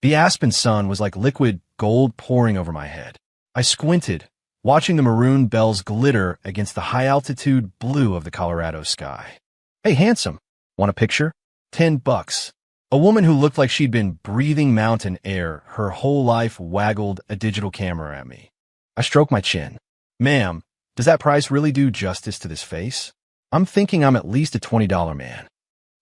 The aspen sun was like liquid gold pouring over my head. I squinted, watching the maroon bells glitter against the high-altitude blue of the Colorado sky. "Hey, handsome. Want a picture?" $10. A woman who looked like she'd been breathing mountain air her whole life waggled a digital camera at me. I stroked my chin. "Ma'am, does that price really do justice to this face? I'm thinking I'm at least a $20 man."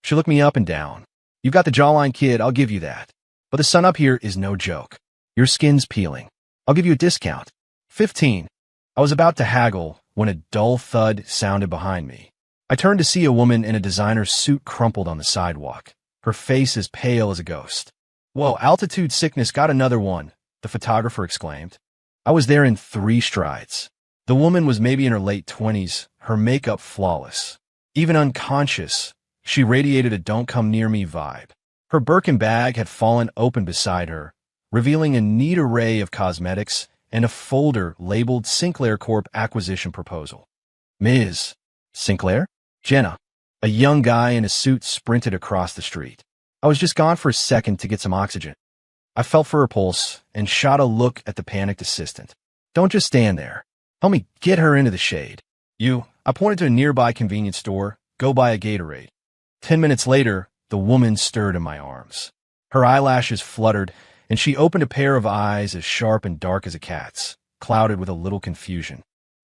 She looked me up and down. "You've got the jawline, kid, I'll give you that. But the sun up here is no joke. Your skin's peeling. I'll give you a discount. 15. I was about to haggle when a dull thud sounded behind me. I turned to see a woman in a designer suit crumpled on the sidewalk, her face as pale as a ghost. "Whoa, altitude sickness got another one," the photographer exclaimed. I was there in 3 strides. The woman was maybe in her late 20s, her makeup flawless. Even unconscious, she radiated a "don't come near me" vibe. Her Birkin bag had fallen open beside her, revealing a neat array of cosmetics and a folder labeled Sinclair Corp Acquisition Proposal. "Ms. Sinclair?" Jenna, a young guy in a suit, sprinted across the street. I was just gone for a second to get some oxygen. I felt for her pulse and shot a look at the panicked assistant. "Don't just stand there. Help me get her into the shade." I pointed to a nearby convenience store. "Go buy a Gatorade." 10 minutes later, the woman stirred in my arms. Her eyelashes fluttered, and she opened a pair of eyes as sharp and dark as a cat's, clouded with a little confusion.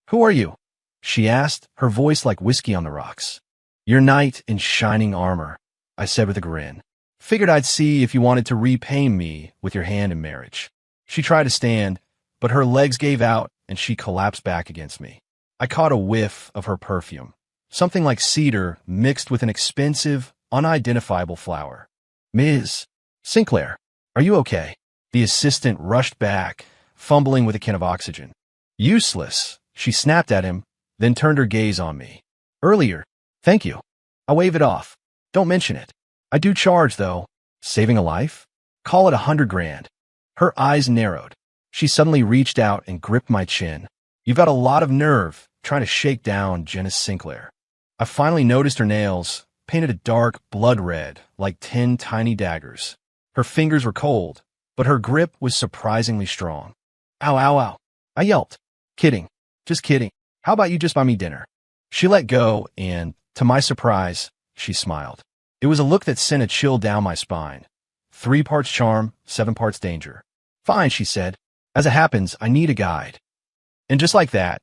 "Who are you?" she asked, her voice like whiskey on the rocks. "Your knight in shining armor," I said with a grin. "Figured I'd see if you wanted to repay me with your hand in marriage." She tried to stand, but her legs gave out and she collapsed back against me. I caught a whiff of her perfume, something like cedar mixed with an expensive, unidentifiable flower. "Ms. Sinclair, are you okay?" The assistant rushed back, fumbling with a can of oxygen. "Useless," she snapped at him, then turned her gaze on me. "Earlier. Thank you." I waved it off. "Don't mention it. I do charge, though. Saving a life? Call it 100 grand. Her eyes narrowed. She suddenly reached out and gripped my chin. "You've got a lot of nerve trying to shake down Jenna Sinclair." I finally noticed her nails, painted a dark blood red, like 10 tiny daggers. Her fingers were cold, but her grip was surprisingly strong. "Ow, ow, ow." I yelped. "Kidding. Just kidding. How about you just buy me dinner?" She let go and, to my surprise, she smiled. It was a look that sent a chill down my spine. 3 parts charm, 7 parts danger. "Fine," she said. "As it happens, I need a guide." And just like that,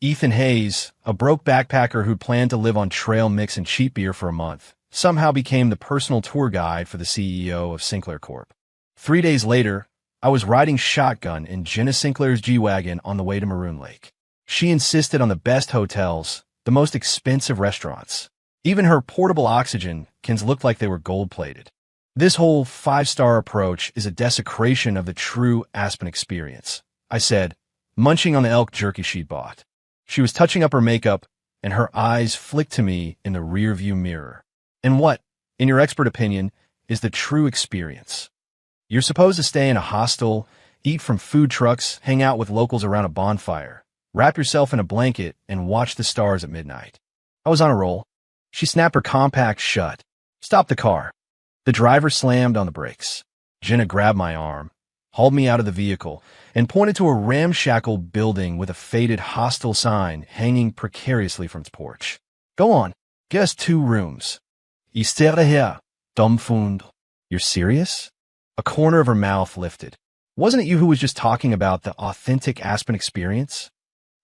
Ethan Hayes, a broke backpacker who'd planned to live on trail mix and cheap beer for a month, somehow became the personal tour guide for the CEO of Sinclair Corp. 3 days later, I was riding shotgun in Jenna Sinclair's G-Wagon on the way to Maroon Lake. She insisted on the best hotels, the most expensive restaurants. Even her portable oxygen cans looked like they were gold-plated. This whole 5-star approach is a desecration of the true Aspen experience, I said, munching on the elk jerky she'd bought. She was touching up her makeup, and her eyes flicked to me in the rearview mirror. "And what, in your expert opinion, is the true experience?" "You're supposed to stay in a hostel, eat from food trucks, hang out with locals around a bonfire, wrap yourself in a blanket, and watch the stars at midnight." I was on a roll. She snapped her compact shut. "Stop the car." The driver slammed on the brakes. Jenna grabbed my arm, hauled me out of the vehicle, and pointed to a ramshackle building with a faded hostel sign hanging precariously from its porch. "Go on, get us 2 rooms." "Il sera here, dumbfounded." "You're serious?" A corner of her mouth lifted. "Wasn't it you who was just talking about the authentic Aspen experience?"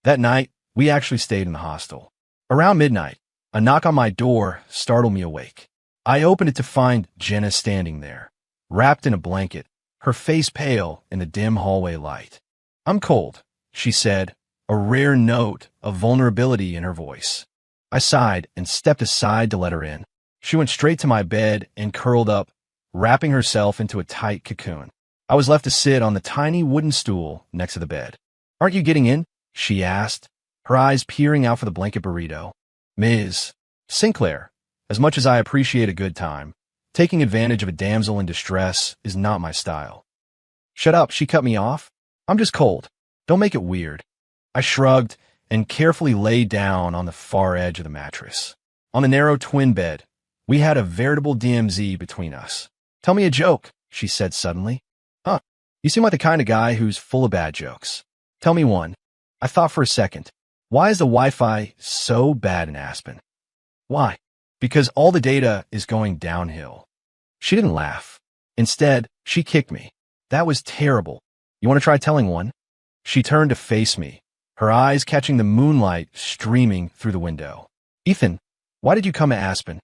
That night, we actually stayed in the hostel. Around midnight, a knock on my door startled me awake. I opened it to find Jenna standing there, wrapped in a blanket, her face pale in the dim hallway light. "I'm cold," she said, a rare note of vulnerability in her voice. I sighed and stepped aside to let her in. She went straight to my bed and curled up, wrapping herself into a tight cocoon. I was left to sit on the tiny wooden stool next to the bed. "Aren't you getting in?" she asked, her eyes peering out for the blanket burrito. "Ms. Sinclair, as much as I appreciate a good time, taking advantage of a damsel in distress is not my style." "Shut up," she cut me off. "I'm just cold. Don't make it weird." I shrugged and carefully lay down on the far edge of the mattress. On the narrow twin bed, we had a veritable DMZ between us. "Tell me a joke," she said suddenly. Huh, you seem like the kind of guy who's full of bad jokes. Tell me one. I thought for a second. Why is the Wi-Fi so bad in Aspen? Why? Because all the data is going downhill. She didn't laugh. Instead, she kicked me. That was terrible. You want to try telling one? She turned to face me, her eyes catching the moonlight streaming through the window. Ethan, why did you come to Aspen?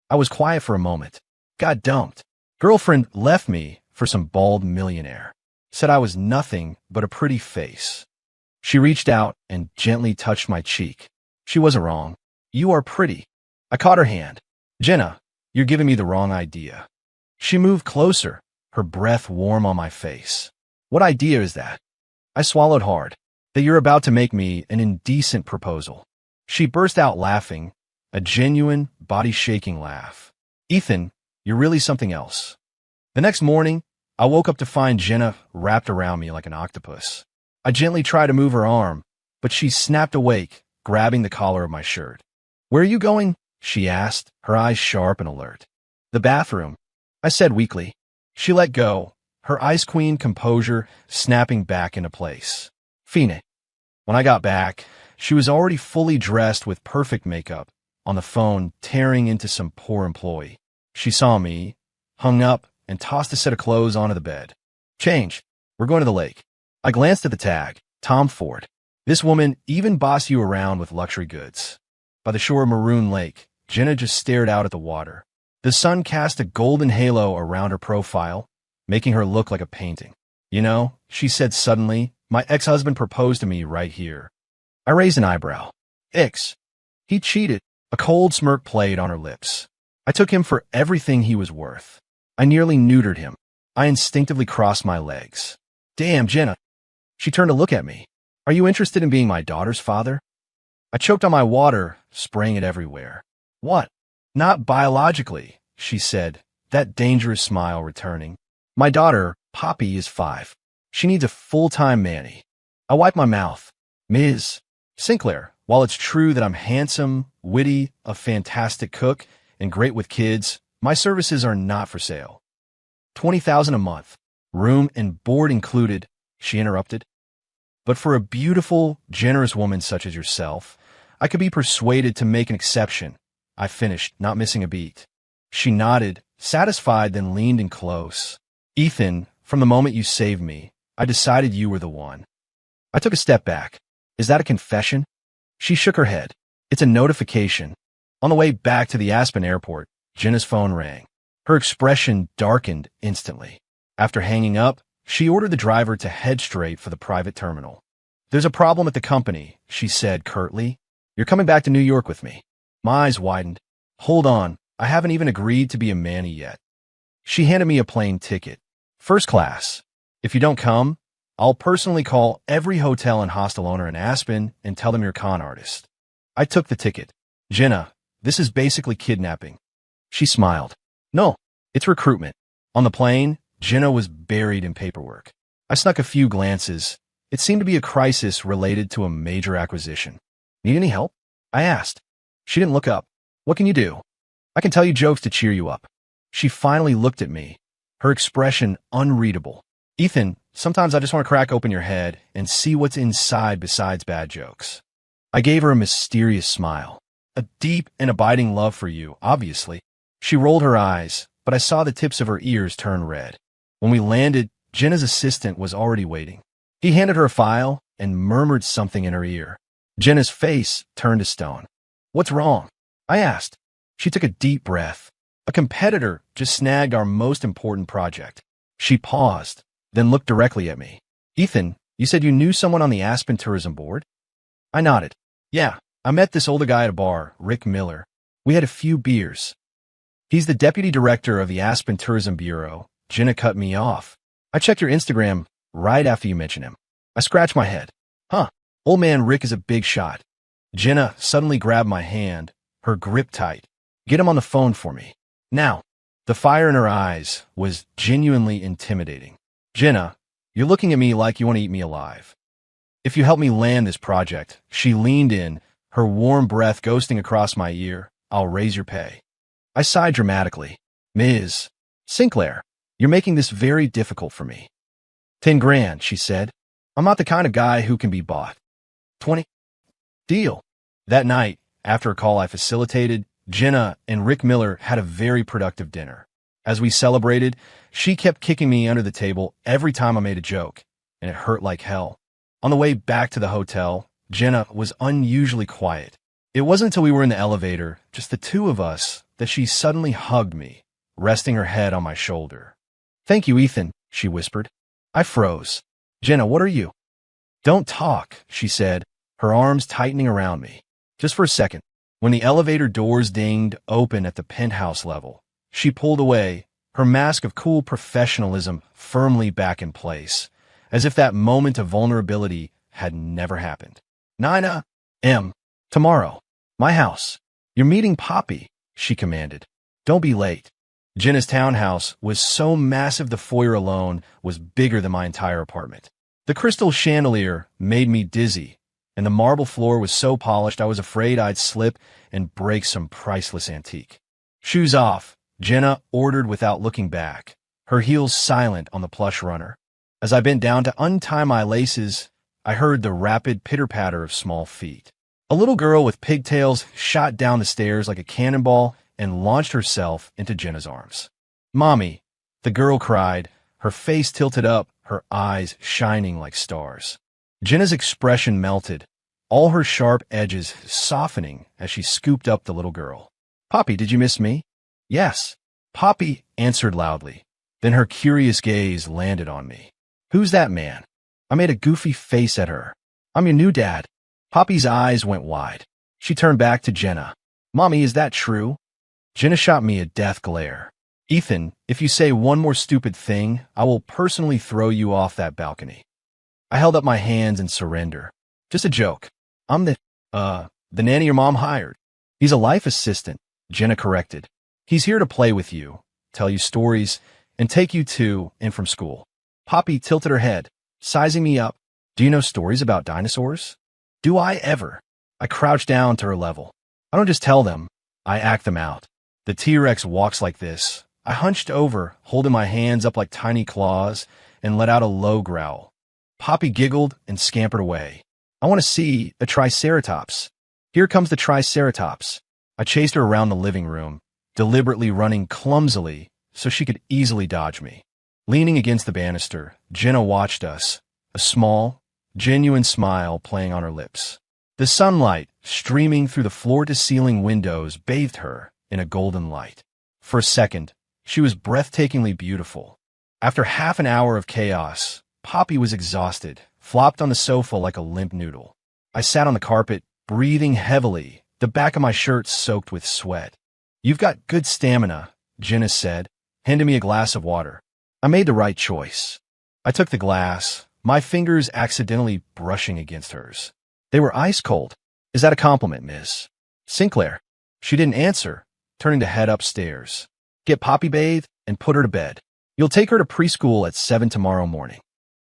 I was quiet for a moment. Got dumped. Girlfriend left me for some bald millionaire. Said I was nothing but a pretty face. She reached out and gently touched my cheek. She wasn't wrong. You are pretty. I caught her hand. Jenna, you're giving me the wrong idea. She moved closer, her breath warm on my face. What idea is that? I swallowed hard. That you're about to make me an indecent proposal. She burst out laughing, a genuine, body-shaking laugh. Ethan, you're really something else. The next morning, I woke up to find Jenna wrapped around me like an octopus. I gently tried to move her arm, but she snapped awake, grabbing the collar of my shirt. Where are you going? She asked, her eyes sharp and alert. The bathroom, I said weakly. She let go, her ice queen composure snapping back into place. Phoenix. When I got back, she was already fully dressed with perfect makeup, on the phone tearing into some poor employee. She saw me, hung up, and tossed a set of clothes onto the bed. Change. We're going to the lake. I glanced at the tag. Tom Ford. This woman even bossed you around with luxury goods. By the shore of Maroon Lake, Jenna just stared out at the water. The sun cast a golden halo around her profile, making her look like a painting. You know, she said suddenly, my ex-husband proposed to me right here. I raised an eyebrow. Ix. He cheated. A cold smirk played on her lips. I took him for everything he was worth. I nearly neutered him. I instinctively crossed my legs. Damn, Jenna. She turned to look at me. Are you interested in being my daughter's father? I choked on my water, spraying it everywhere. What? Not biologically, she said, that dangerous smile returning. My daughter, Poppy, is 5. She needs a full-time manny. I wiped my mouth. Ms. Sinclair, while it's true that I'm handsome, witty, a fantastic cook, and great with kids, my services are not for sale. $20,000 a month, room and board included, she interrupted. But for a beautiful, generous woman such as yourself, I could be persuaded to make an exception. I finished, not missing a beat. She nodded, satisfied, then leaned in close. Ethan, from the moment you saved me, I decided you were the one. I took a step back. Is that a confession? She shook her head. It's a notification. On the way back to the Aspen airport, Jenna's phone rang. Her expression darkened instantly. After hanging up, she ordered the driver to head straight for the private terminal. There's a problem at the company, she said curtly. You're coming back to New York with me. My eyes widened. Hold on, I haven't even agreed to be a manny yet. She handed me a plane ticket. First class. If you don't come, I'll personally call every hotel and hostel owner in Aspen and tell them you're a con artist. I took the ticket. Jenna, this is basically kidnapping. She smiled. No, it's recruitment. On the plane, Jenna was buried in paperwork. I snuck a few glances. It seemed to be a crisis related to a major acquisition. Need any help? I asked. She didn't look up. What can you do? I can tell you jokes to cheer you up. She finally looked at me, her expression unreadable. Ethan, sometimes I just want to crack open your head and see what's inside besides bad jokes. I gave her a mysterious smile. A deep and abiding love for you, obviously. She rolled her eyes, but I saw the tips of her ears turn red. When we landed, Jenna's assistant was already waiting. He handed her a file and murmured something in her ear. Jenna's face turned to stone. What's wrong? I asked. She took a deep breath. A competitor just snagged our most important project. She paused, then looked directly at me. Ethan, you said you knew someone on the Aspen Tourism Board? I nodded. Yeah, I met this older guy at a bar, Rick Miller. We had a few beers. He's the deputy director of the Aspen Tourism Bureau. Jenna cut me off. I checked your Instagram right after you mentioned him. I scratched my head. Huh, old man Rick is a big shot. Jenna suddenly grabbed my hand, her grip tight. Get him on the phone for me. Now. The fire in her eyes was genuinely intimidating. Jenna, you're looking at me like you want to eat me alive. If you help me land this project, she leaned in, her warm breath ghosting across my ear, I'll raise your pay. I sighed dramatically. Ms. Sinclair. You're making this very difficult for me. 10 grand, she said. I'm not the kind of guy who can be bought. 20? Deal. That night, after a call I facilitated, Jenna and Rick Miller had a very productive dinner. As we celebrated, she kept kicking me under the table every time I made a joke, and it hurt like hell. On the way back to the hotel, Jenna was unusually quiet. It wasn't until we were in the elevator, just the two of us, that she suddenly hugged me, resting her head on my shoulder. Thank you, Ethan, she whispered. I froze. Jenna, what are you? Don't talk, she said, her arms tightening around me. Just for a second. When the elevator doors dinged open at the penthouse level, she pulled away, her mask of cool professionalism firmly back in place, as if that moment of vulnerability had never happened. 9 a.m. tomorrow. My house. You're meeting Poppy, she commanded. Don't be late. Jenna's townhouse was so massive the foyer alone was bigger than my entire apartment. The crystal chandelier made me dizzy, and the marble floor was so polished I was afraid I'd slip and break some priceless antique. Shoes off, Jenna ordered without looking back, her heels silent on the plush runner. As I bent down to untie my laces, I heard the rapid pitter-patter of small feet. A little girl with pigtails shot down the stairs like a cannonball and launched herself into Jenna's arms. Mommy, the girl cried, her face tilted up, her eyes shining like stars. Jenna's expression melted, all her sharp edges softening as she scooped up the little girl. Poppy, did you miss me? Yes, Poppy answered loudly. Then her curious gaze landed on me. Who's that man? I made a goofy face at her. I'm your new dad. Poppy's eyes went wide. She turned back to Jenna. Mommy, is that true? Jenna shot me a death glare. Ethan, if you say one more stupid thing, I will personally throw you off that balcony. I held up my hands in surrender. Just a joke. I'm the nanny your mom hired. He's a life assistant, Jenna corrected. He's here to play with you, tell you stories, and take you to and from school. Poppy tilted her head, sizing me up. Do you know stories about dinosaurs? Do I ever? I crouched down to her level. I don't just tell them, I act them out. The T-Rex walks like this. I hunched over, holding my hands up like tiny claws, and let out a low growl. Poppy giggled and scampered away. I want to see a triceratops. Here comes the triceratops. I chased her around the living room, deliberately running clumsily so she could easily dodge me. Leaning against the banister, Jenna watched us, a small, genuine smile playing on her lips. The sunlight, streaming through the floor-to-ceiling windows, bathed her in a golden light. For a second, she was breathtakingly beautiful. After half an hour of chaos, Poppy was exhausted, flopped on the sofa like a limp noodle. I sat on the carpet, breathing heavily, the back of my shirt soaked with sweat. You've got good stamina, Jenna said, handing me a glass of water. I made the right choice. I took the glass, my fingers accidentally brushing against hers. They were ice cold. Is that a compliment, Miss Sinclair? She didn't answer, turning to head upstairs. Get Poppy bathed and put her to bed. You'll take her to preschool at 7 tomorrow morning.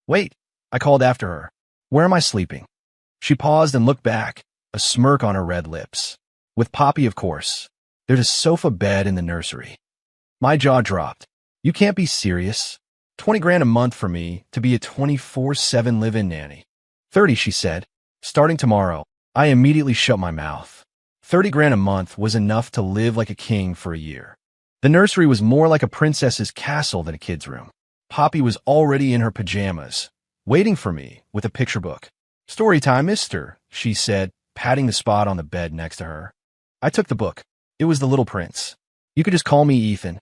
Wait, I called after her. Where am I sleeping? She paused and looked back, a smirk on her red lips. With Poppy, of course. There's a sofa bed in the nursery. My jaw dropped. You can't be serious. 20 grand a month for me to be a 24/7 live-in nanny. 30, she said. Starting tomorrow. I immediately shut my mouth. 30 grand a month was enough to live like a king for a year. The nursery was more like a princess's castle than a kid's room. Poppy was already in her pajamas, waiting for me with a picture book. Story time, mister, she said, patting the spot on the bed next to her. I took the book. It was The Little Prince. You could just call me Ethan.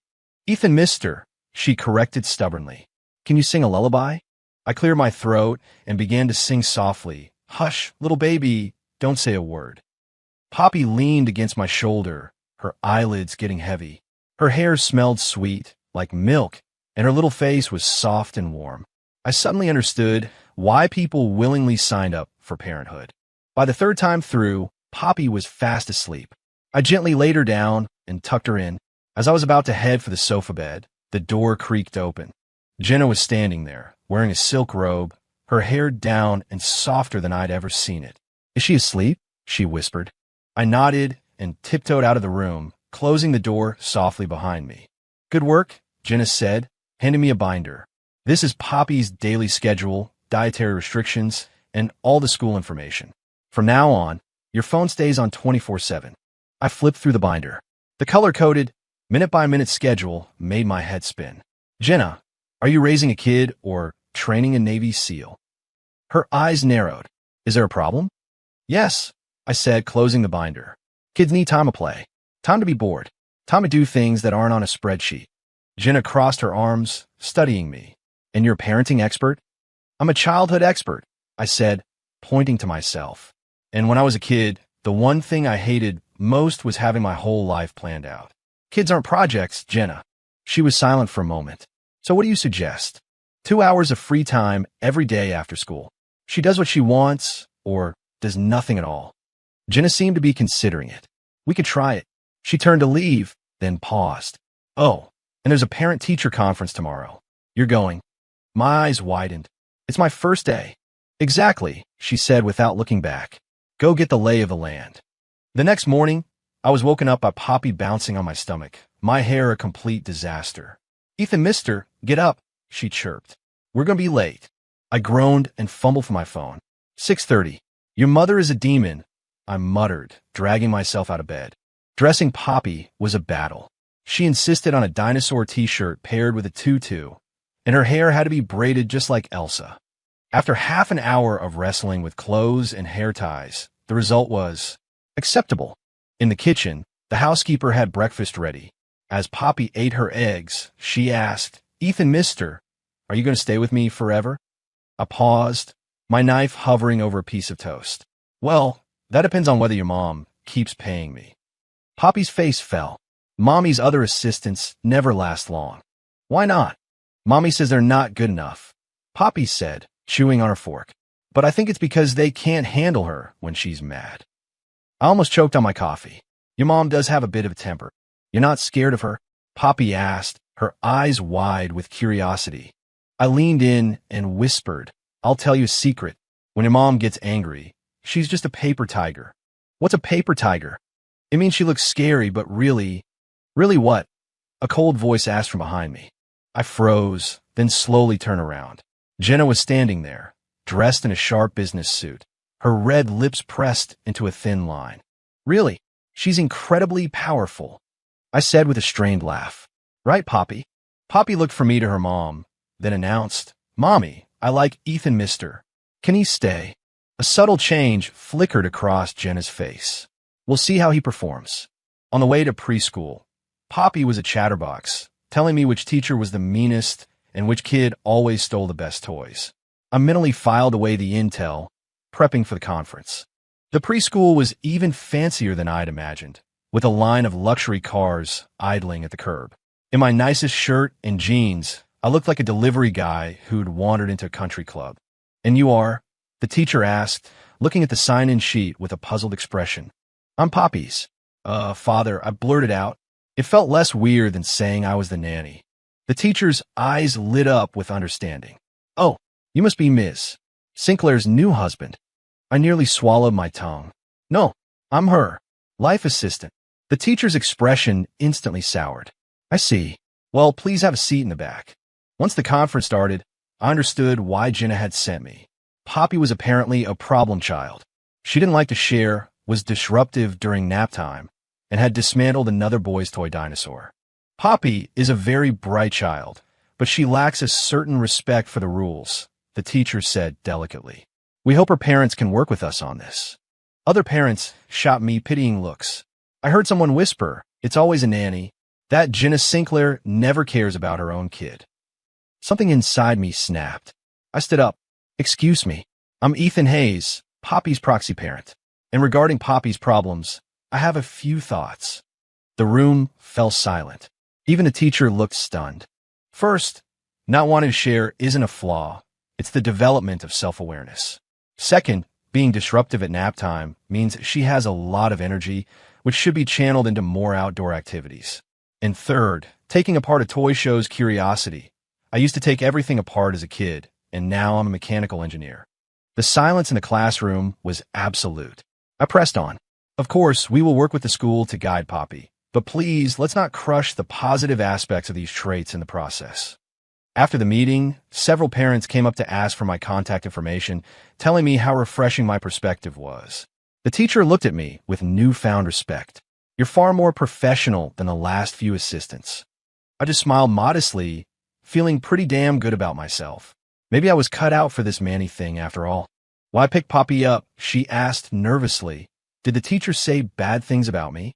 Ethan, mister, she corrected stubbornly. Can you sing a lullaby? I cleared my throat and began to sing softly. Hush, little baby, don't say a word. Poppy leaned against my shoulder, her eyelids getting heavy. Her hair smelled sweet, like milk, and her little face was soft and warm. I suddenly understood why people willingly signed up for parenthood. By the third time through, Poppy was fast asleep. I gently laid her down and tucked her in. As I was about to head for the sofa bed, the door creaked open. Jenna was standing there, wearing a silk robe, her hair down and softer than I'd ever seen it. Is she asleep? She whispered. I nodded and tiptoed out of the room, closing the door softly behind me. Good work, Jenna said, handing me a binder. This is Poppy's daily schedule, dietary restrictions, and all the school information. From now on, your phone stays on 24/7. I flipped through the binder. The color-coded, minute-by-minute schedule made my head spin. Jenna, are you raising a kid or training a Navy SEAL? Her eyes narrowed. Is there a problem? Yes, I said, closing the binder. Kids need time to play, time to be bored, time to do things that aren't on a spreadsheet. Jenna crossed her arms, studying me. And you're a parenting expert? I'm a childhood expert, I said, pointing to myself. And when I was a kid, the one thing I hated most was having my whole life planned out. Kids aren't projects, Jenna. She was silent for a moment. So what do you suggest? 2 hours of free time every day after school. She does what she wants, or does nothing at all. Jenna seemed to be considering it. We could try it. She turned to leave, then paused. Oh, and there's a parent-teacher conference tomorrow. You're going. My eyes widened. It's my first day. Exactly, she said without looking back. Go get the lay of the land. The next morning, I was woken up by Poppy bouncing on my stomach, my hair a complete disaster. Ethan, mister, get up, she chirped. We're going to be late. I groaned and fumbled for my phone. 6:30. Your mother is a demon, I muttered, dragging myself out of bed. Dressing Poppy was a battle. She insisted on a dinosaur t-shirt paired with a tutu, and her hair had to be braided just like Elsa. After half an hour of wrestling with clothes and hair ties, the result was acceptable. In the kitchen, the housekeeper had breakfast ready. As Poppy ate her eggs, she asked, Ethan, mister, are you going to stay with me forever? I paused, my knife hovering over a piece of toast. Well, that depends on whether your mom keeps paying me. Poppy's face fell. Mommy's other assistants never last long. Why not? Mommy says they're not good enough, Poppy said, chewing on her fork. But I think it's because they can't handle her when she's mad. I almost choked on my coffee. Your mom does have a bit of a temper. You're not scared of her? Poppy asked, her eyes wide with curiosity. I leaned in and whispered, I'll tell you a secret. When your mom gets angry, she's just a paper tiger. What's a paper tiger? It means she looks scary, but really what? A cold voice asked from behind me. I froze, then slowly turned around. Jenna was standing there, dressed in a sharp business suit, her red lips pressed into a thin line. Really, she's incredibly powerful, I said with a strained laugh. Right, Poppy? Poppy looked from me to her mom, then announced, Mommy, I like Ethan, mister. Can he stay? A subtle change flickered across Jenna's face. We'll see how he performs. On the way to preschool, Poppy was a chatterbox, telling me which teacher was the meanest and which kid always stole the best toys. I mentally filed away the intel, prepping for the conference. The preschool was even fancier than I'd imagined, with a line of luxury cars idling at the curb. In my nicest shirt and jeans, I looked like a delivery guy who'd wandered into a country club. And you are? The teacher asked, looking at the sign-in sheet with a puzzled expression. I'm Poppy's. Father, I blurted out. It felt less weird than saying I was the nanny. The teacher's eyes lit up with understanding. Oh, you must be Ms. Sinclair's new husband. I nearly swallowed my tongue. No, I'm her life assistant. The teacher's expression instantly soured. I see. Well, please have a seat in the back. Once the conference started, I understood why Jenna had sent me. Poppy was apparently a problem child. She didn't like to share, was disruptive during nap time, and had dismantled another boy's toy dinosaur. Poppy is a very bright child, but she lacks a certain respect for the rules, the teacher said delicately. We hope her parents can work with us on this. Other parents shot me pitying looks. I heard someone whisper, it's always a nanny. That Jenna Sinclair never cares about her own kid. Something inside me snapped. I stood up. Excuse me. I'm Ethan Hayes, Poppy's proxy parent. And regarding Poppy's problems, I have a few thoughts. The room fell silent. Even the teacher looked stunned. First, not wanting to share isn't a flaw. It's the development of self-awareness. Second, being disruptive at nap time means she has a lot of energy, which should be channeled into more outdoor activities. And third, taking apart a toy shows curiosity. I used to take everything apart as a kid, and now I'm a mechanical engineer. The silence in the classroom was absolute. I pressed on. Of course, we will work with the school to guide Poppy, but please, let's not crush the positive aspects of these traits in the process. After the meeting, several parents came up to ask for my contact information, telling me how refreshing my perspective was. The teacher looked at me with newfound respect. You're far more professional than the last few assistants. I just smiled modestly, feeling pretty damn good about myself. Maybe I was cut out for this Manny thing after all. Why pick Poppy up? She asked nervously. Did the teacher say bad things about me?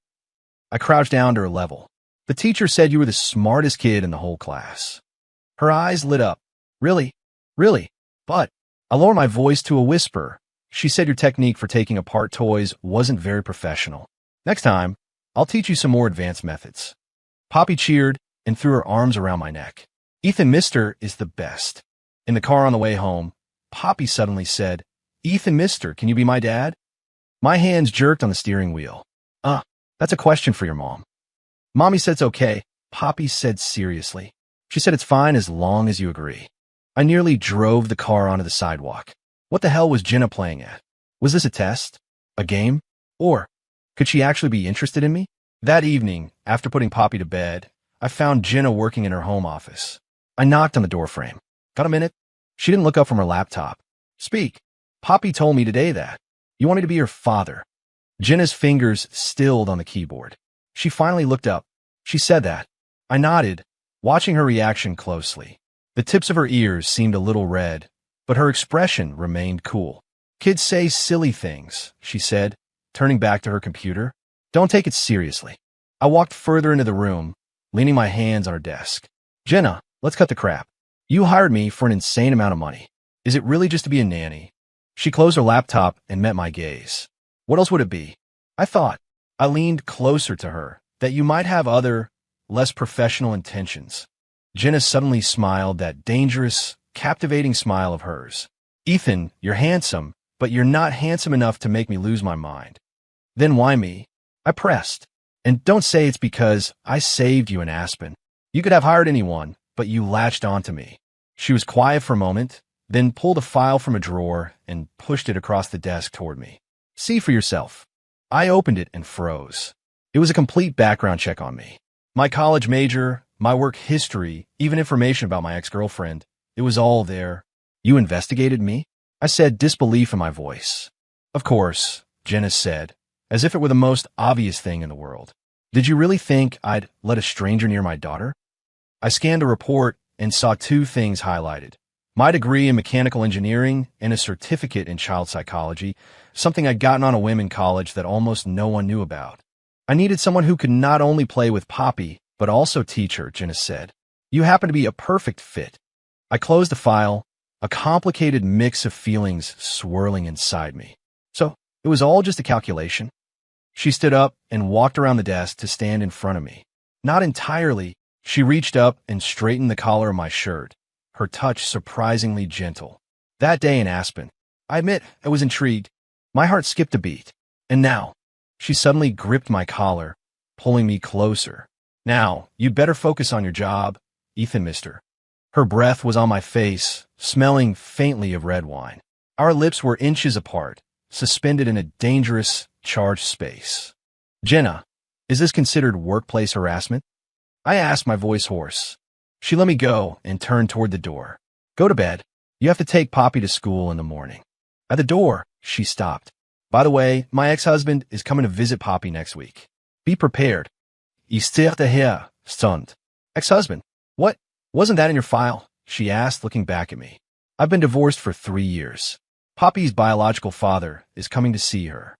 I crouched down to her level. The teacher said you were the smartest kid in the whole class. Her eyes lit up. Really? Really? But I lowered my voice to a whisper. She said your technique for taking apart toys wasn't very professional. Next time, I'll teach you some more advanced methods. Poppy cheered and threw her arms around my neck. Ethan Mister is the best. In the car on the way home, Poppy suddenly said, Ethan Mister, can you be my dad? My hands jerked on the steering wheel. That's a question for your mom. Mommy said it's okay, Poppy said seriously. She said it's fine as long as you agree. I nearly drove the car onto the sidewalk. What the hell was Jenna playing at? Was this a test? A game? Or could she actually be interested in me? That evening, after putting Poppy to bed, I found Jenna working in her home office. I knocked on the doorframe. Got a minute? She didn't look up from her laptop. Speak. Poppy told me today that you want me to be your father. Jenna's fingers stilled on the keyboard. She finally looked up. She said that. I nodded, watching her reaction closely. The tips of her ears seemed a little red, but her expression remained cool. Kids say silly things, she said, turning back to her computer. Don't take it seriously. I walked further into the room, leaning my hands on her desk. Jenna, let's cut the crap. You hired me for an insane amount of money. Is it really just to be a nanny? She closed her laptop and met my gaze. What else would it be? I thought. I leaned closer to her, that you might have other, less professional intentions. Jenna suddenly smiled that dangerous, captivating smile of hers. Ethan, you're handsome, but you're not handsome enough to make me lose my mind. Then why me? I pressed. And don't say it's because I saved you in Aspen. You could have hired anyone, but you latched onto me. She was quiet for a moment, then pulled a file from a drawer and pushed it across the desk toward me. See for yourself. I opened it and froze. It was a complete background check on me. My college major, my work history, even information about my ex-girlfriend. It was all there. You investigated me? I said, disbelief in my voice. Of course, Jenna said, as if it were the most obvious thing in the world. Did you really think I'd let a stranger near my daughter? I scanned a report and saw two things highlighted. My degree in mechanical engineering and a certificate in child psychology, something I'd gotten on a whim in college that almost no one knew about. I needed someone who could not only play with Poppy, but also teach her, Jenna said. You happen to be a perfect fit. I closed the file, a complicated mix of feelings swirling inside me. So, it was all just a calculation? She stood up and walked around the desk to stand in front of me. Not entirely. She reached up and straightened the collar of my shirt, her touch surprisingly gentle. That day in Aspen, I admit I was intrigued. My heart skipped a beat. And now, she suddenly gripped my collar, pulling me closer. Now, you'd better focus on your job, Ethan Mister. Her breath was on my face, smelling faintly of red wine. Our lips were inches apart, suspended in a dangerous, charged space. Jenna, is this considered workplace harassment? I asked, my voice hoarse. She let me go and turned toward the door. Go to bed. You have to take Poppy to school in the morning. At the door, she stopped. By the way, my ex-husband is coming to visit Poppy next week. Be prepared. Ist der Herr, stunned. Ex-husband? What? Wasn't that in your file? She asked, looking back at me. I've been divorced for 3 years. Poppy's biological father is coming to see her.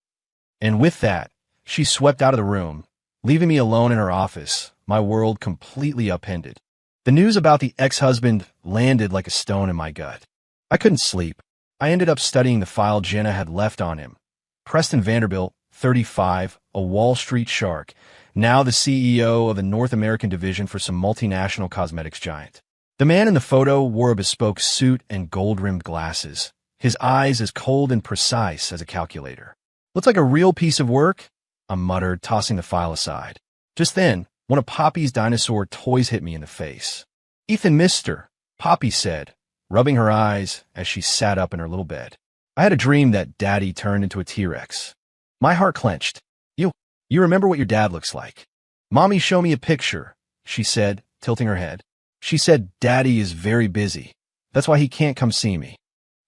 And with that, she swept out of the room, leaving me alone in her office, my world completely upended. The news about the ex-husband landed like a stone in my gut. I couldn't sleep. I ended up studying the file Jenna had left on him. Preston Vanderbilt, 35, a Wall Street shark, now the CEO of the North American division for some multinational cosmetics giant. The man in the photo wore a bespoke suit and gold-rimmed glasses, his eyes as cold and precise as a calculator. Looks like a real piece of work, I muttered, tossing the file aside. Just then, one of Poppy's dinosaur toys hit me in the face. Ethan Mister, Poppy said, rubbing her eyes as she sat up in her little bed. I had a dream that Daddy turned into a T-Rex. My heart clenched. You remember what your dad looks like? Mommy, show me a picture, she said, tilting her head. She said Daddy is very busy. That's why he can't come see me.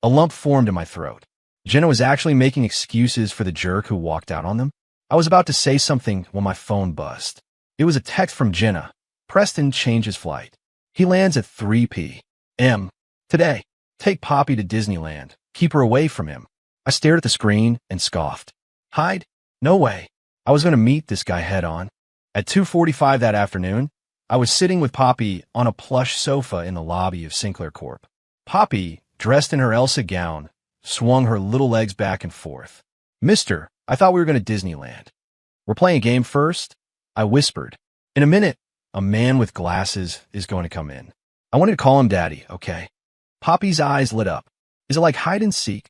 A lump formed in my throat. Jenna was actually making excuses for the jerk who walked out on them. I was about to say something when my phone buzzed. It was a text from Jenna. Preston changed his flight. He lands at 3 p.m. today. Take Poppy to Disneyland. Keep her away from him. I stared at the screen and scoffed. Hide? No way. I was going to meet this guy head on. At 2:45 that afternoon, I was sitting with Poppy on a plush sofa in the lobby of Sinclair Corp. Poppy, dressed in her Elsa gown, swung her little legs back and forth. Mister, I thought we were going to Disneyland. We're playing a game first? I whispered. In a minute, a man with glasses is going to come in. I wanted to call him Daddy, okay? Poppy's eyes lit up. Is it like hide and seek?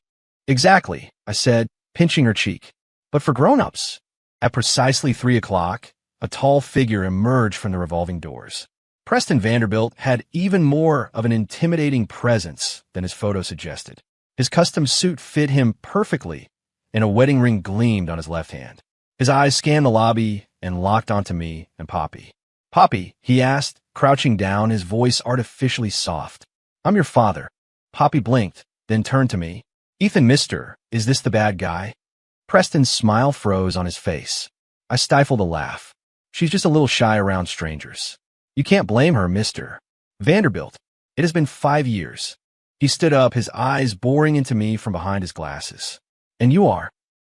Exactly, I said, pinching her cheek. But for grown-ups. At precisely 3 o'clock, a tall figure emerged from the revolving doors. Preston Vanderbilt had even more of an intimidating presence than his photo suggested. His custom suit fit him perfectly, and a wedding ring gleamed on his left hand. His eyes scanned the lobby and locked onto me and Poppy. Poppy, he asked, crouching down, his voice artificially soft. I'm your father. Poppy blinked, then turned to me. Ethan, mister, is this the bad guy? Preston's smile froze on his face. I stifled a laugh. She's just a little shy around strangers. You can't blame her, mister. Vanderbilt, it has been 5 years. He stood up, his eyes boring into me from behind his glasses. And you are?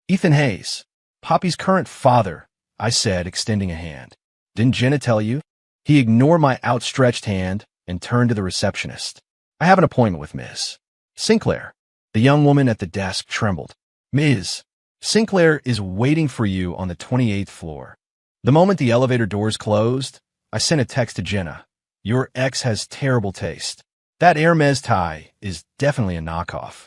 Ethan Hayes, Poppy's current father, I said, extending a hand. Didn't Jenna tell you? He ignored my outstretched hand and turned to the receptionist. I have an appointment with Ms. Sinclair. The young woman at the desk trembled. Ms. Sinclair is waiting for you on the 28th floor. The moment the elevator doors closed, I sent a text to Jenna. Your ex has terrible taste. That Hermes tie is definitely a knockoff.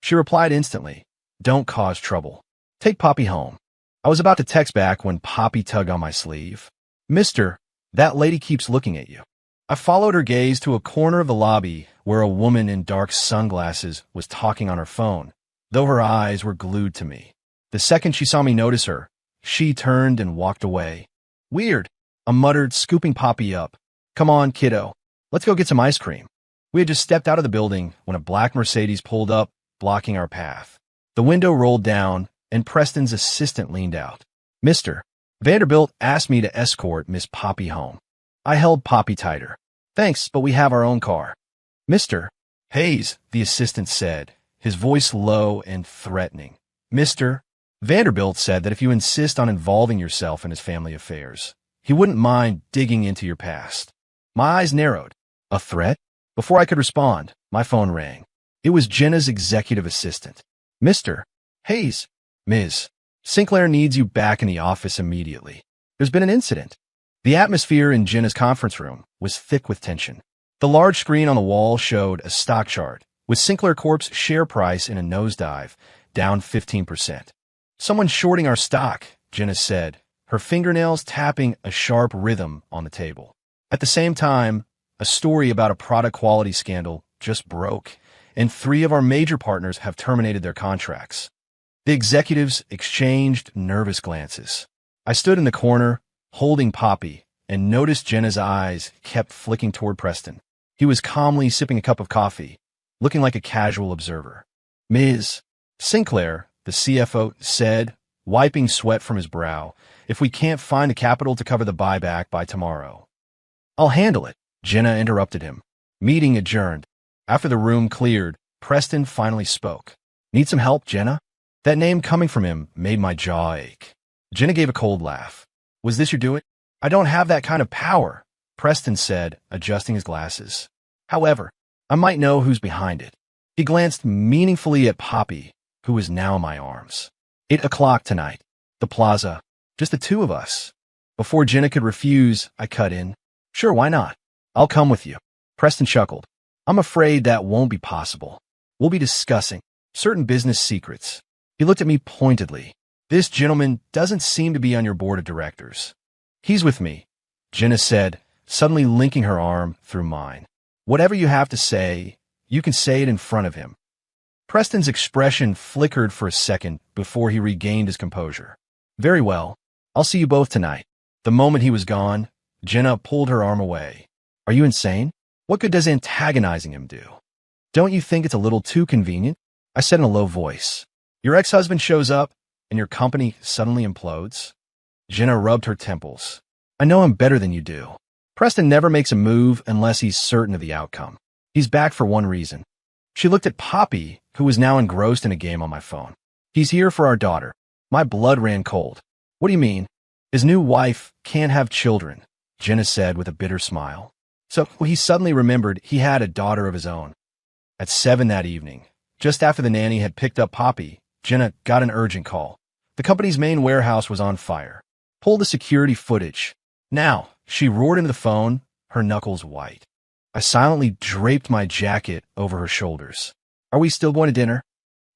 She replied instantly. Don't cause trouble. Take Poppy home. I was about to text back when Poppy tugged on my sleeve. Mister, that lady keeps looking at you. I followed her gaze to a corner of the lobby where a woman in dark sunglasses was talking on her phone, though her eyes were glued to me. The second she saw me notice her, she turned and walked away. Weird, I muttered, scooping Poppy up. Come on, kiddo. Let's go get some ice cream. We had just stepped out of the building when a black Mercedes pulled up, blocking our path. The window rolled down, and Preston's assistant leaned out. Mister, Vanderbilt asked me to escort Miss Poppy home. I held Poppy tighter. Thanks, but we have our own car. Mr. Hayes, the assistant said, his voice low and threatening. Mr. Vanderbilt said that if you insist on involving yourself in his family affairs, he wouldn't mind digging into your past. My eyes narrowed. A threat? Before I could respond, my phone rang. It was Jenna's executive assistant. Mr. Hayes, Ms. Sinclair needs you back in the office immediately. There's been an incident. The atmosphere in Jenna's conference room was thick with tension. The large screen on the wall showed a stock chart, with Sinclair Corp's share price in a nosedive, down 15%. Someone's shorting our stock, Jenna said, her fingernails tapping a sharp rhythm on the table. At the same time, a story about a product quality scandal just broke, and 3 of our major partners have terminated their contracts. The executives exchanged nervous glances. I stood in the corner, holding Poppy, and noticed Jenna's eyes kept flicking toward Preston. He was calmly sipping a cup of coffee, looking like a casual observer. Ms. Sinclair, the CFO, said, wiping sweat from his brow, if we can't find the capital to cover the buyback by tomorrow. I'll handle it, Jenna interrupted him. Meeting adjourned. After the room cleared, Preston finally spoke. Need some help, Jenna? That name coming from him made my jaw ache. Jenna gave a cold laugh. Was this your doing? I don't have that kind of power, Preston said, adjusting his glasses. However, I might know who's behind it. He glanced meaningfully at Poppy, who was now in my arms. 8 o'clock tonight. The plaza. Just the 2 of us. Before Jenna could refuse, I cut in. Sure, why not? I'll come with you. Preston chuckled. I'm afraid that won't be possible. We'll be discussing certain business secrets. He looked at me pointedly. This gentleman doesn't seem to be on your board of directors. He's with me, Jenna said, suddenly linking her arm through mine. Whatever you have to say, you can say it in front of him. Preston's expression flickered for a second before he regained his composure. Very well. I'll see you both tonight. The moment he was gone, Jenna pulled her arm away. Are you insane? What good does antagonizing him do? Don't you think it's a little too convenient? I said in a low voice. Your ex-husband shows up, and your company suddenly implodes? Jenna rubbed her temples. I know him better than you do. Preston never makes a move unless he's certain of the outcome. He's back for one reason. She looked at Poppy, who was now engrossed in a game on my phone. He's here for our daughter. My blood ran cold. What do you mean? His new wife can't have children, Jenna said with a bitter smile. So he suddenly remembered he had a daughter of his own. At 7 that evening, just after the nanny had picked up Poppy, Jenna got an urgent call. The company's main warehouse was on fire. Pull the security footage. Now, she roared into the phone, her knuckles white. I silently draped my jacket over her shoulders. Are we still going to dinner?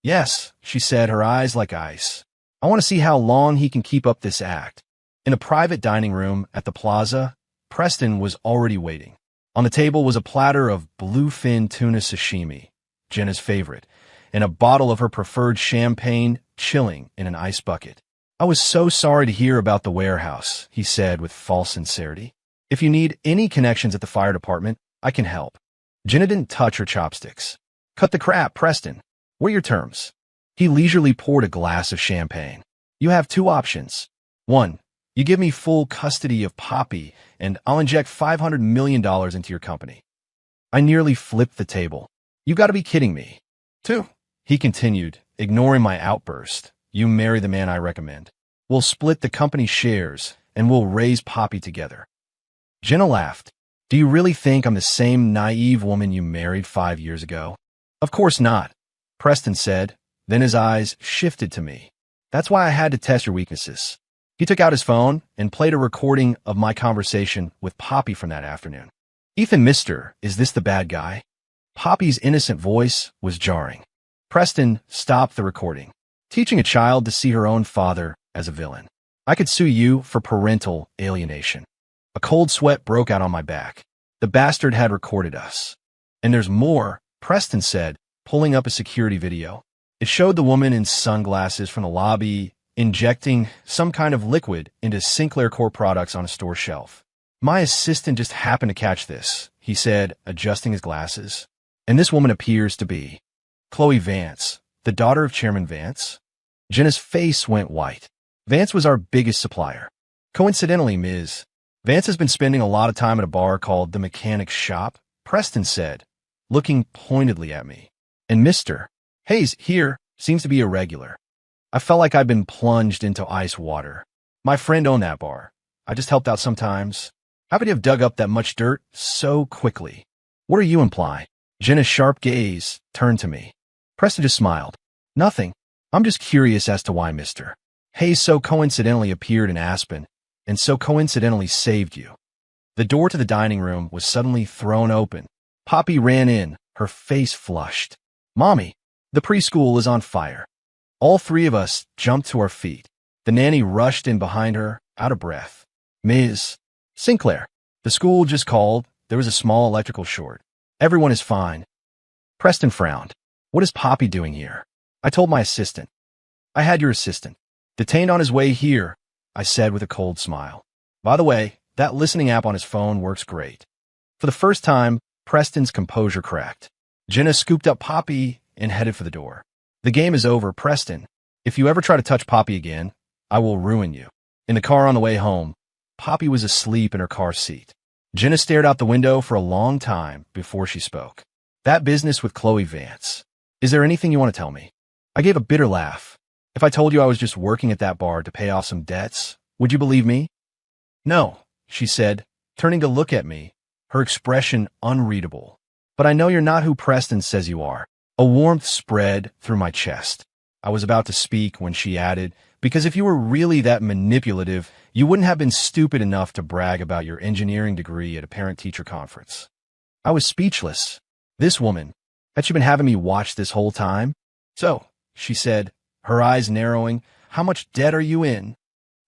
Yes, she said, her eyes like ice. I want to see how long he can keep up this act. In a private dining room at the plaza, Preston was already waiting. On the table was a platter of bluefin tuna sashimi, Jenna's favorite, and a bottle of her preferred champagne chilling in an ice bucket. I was so sorry to hear about the warehouse, he said with false sincerity. If you need any connections at the fire department, I can help. Jenna didn't touch her chopsticks. Cut the crap, Preston. What are your terms? He leisurely poured a glass of champagne. You have two options. 1. You give me full custody of Poppy, and I'll inject $500 million into your company. I nearly flipped the table. You gotta be kidding me. 2. He continued, ignoring my outburst. You marry the man I recommend. We'll split the company's shares, and we'll raise Poppy together. Jenna laughed. Do you really think I'm the same naive woman you married 5 years ago? Of course not, Preston said. Then his eyes shifted to me. That's why I had to test your weaknesses. He took out his phone and played a recording of my conversation with Poppy from that afternoon. Ethan, mister, is this the bad guy? Poppy's innocent voice was jarring. Preston stopped the recording. Teaching a child to see her own father as a villain. I could sue you for parental alienation. A cold sweat broke out on my back. The bastard had recorded us. And there's more, Preston said, pulling up a security video. It showed the woman in sunglasses from the lobby injecting some kind of liquid into Sinclair Core products on a store shelf. My assistant just happened to catch this, he said, adjusting his glasses. And this woman appears to be Chloe Vance, the daughter of Chairman Vance. Jenna's face went white. Vance was our biggest supplier. Coincidentally, Ms. Vance has been spending a lot of time at a bar called the Mechanic's Shop, Preston said, looking pointedly at me. And Mr. Hayes here seems to be irregular. I felt like I'd been plunged into ice water. My friend owned that bar. I just helped out sometimes. How could you have dug up that much dirt so quickly? What are you implying? Jenna's sharp gaze turned to me. Preston just smiled. Nothing. I'm just curious as to why Mr. Hayes so coincidentally appeared in Aspen and so coincidentally saved you. The door to the dining room was suddenly thrown open. Poppy ran in, her face flushed. Mommy, the preschool is on fire. All three of us jumped to our feet. The nanny rushed in behind her, out of breath. Ms. Sinclair, the school just called. There was a small electrical short. Everyone is fine. Preston frowned. What is Poppy doing here? I told my assistant. I had your assistant. Detained on his way here, I said with a cold smile. By the way, that listening app on his phone works great. For the first time, Preston's composure cracked. Jenna scooped up Poppy and headed for the door. The game is over, Preston. If you ever try to touch Poppy again, I will ruin you. In the car on the way home, Poppy was asleep in her car seat. Jenna stared out the window for a long time before she spoke. That business with Chloe Vance. Is there anything you want to tell me? I gave a bitter laugh. If I told you I was just working at that bar to pay off some debts, would you believe me? No, she said, turning to look at me, her expression unreadable. But I know you're not who Preston says you are. A warmth spread through my chest. I was about to speak when she added, because if you were really that manipulative, you wouldn't have been stupid enough to brag about your engineering degree at a parent-teacher conference. I was speechless. This woman, had she been having me watch this whole time? So, she said, her eyes narrowing, how much debt are you in?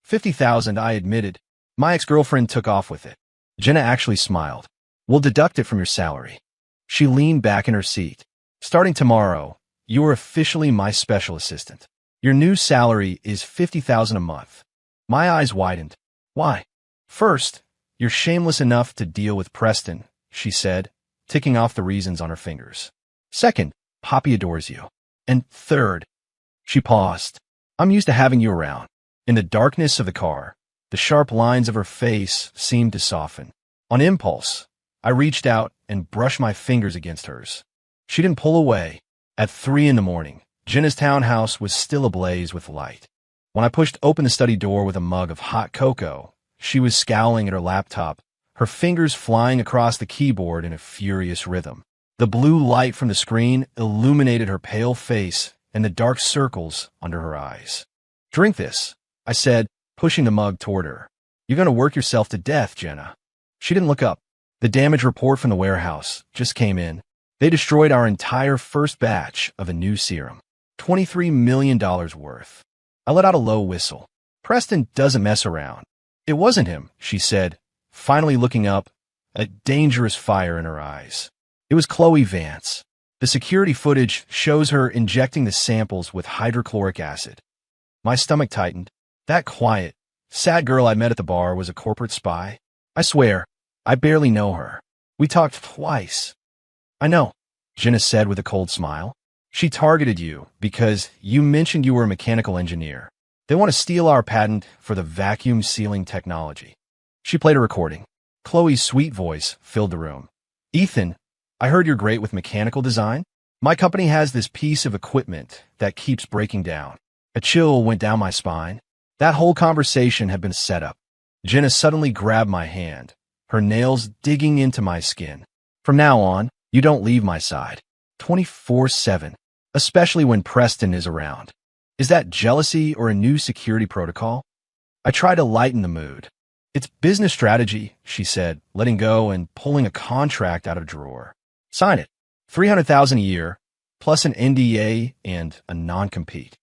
50,000, I admitted. My ex-girlfriend took off with it. Jenna actually smiled. We'll deduct it from your salary. She leaned back in her seat. Starting tomorrow, you are officially my special assistant. Your new salary is 50,000 a month. My eyes widened. Why? First, you're shameless enough to deal with Preston, she said, ticking off the reasons on her fingers. Second, Poppy adores you. And third, she paused. I'm used to having you around. In the darkness of the car, the sharp lines of her face seemed to soften. On impulse, I reached out and brushed my fingers against hers. She didn't pull away. At 3 a.m, Jenna's townhouse was still ablaze with light. When I pushed open the study door with a mug of hot cocoa, she was scowling at her laptop, her fingers flying across the keyboard in a furious rhythm. The blue light from the screen illuminated her pale face and the dark circles under her eyes. Drink this, I said, pushing the mug toward her. You're going to work yourself to death, Jenna. She didn't look up. The damage report from the warehouse just came in. They destroyed our entire first batch of a new serum. $23 million worth. I let out a low whistle. Preston doesn't mess around. It wasn't him, she said, finally looking up, a dangerous fire in her eyes. It was Chloe Vance. The security footage shows her injecting the samples with hydrochloric acid. My stomach tightened. That quiet, sad girl I met at the bar was a corporate spy. I swear, I barely know her. We talked twice. I know, Jenna said with a cold smile. She targeted you because you mentioned you were a mechanical engineer. They want to steal our patent for the vacuum sealing technology. She played a recording. Chloe's sweet voice filled the room. Ethan, I heard you're great with mechanical design. My company has this piece of equipment that keeps breaking down. A chill went down my spine. That whole conversation had been set up. Jenna suddenly grabbed my hand, her nails digging into my skin. From now on, you don't leave my side. 24/7. Especially when Preston is around. Is that jealousy or a new security protocol? I tried to lighten the mood. It's business strategy, she said, letting go and pulling a contract out of a drawer. Sign it. $300,000 a year, plus an NDA and a non-compete.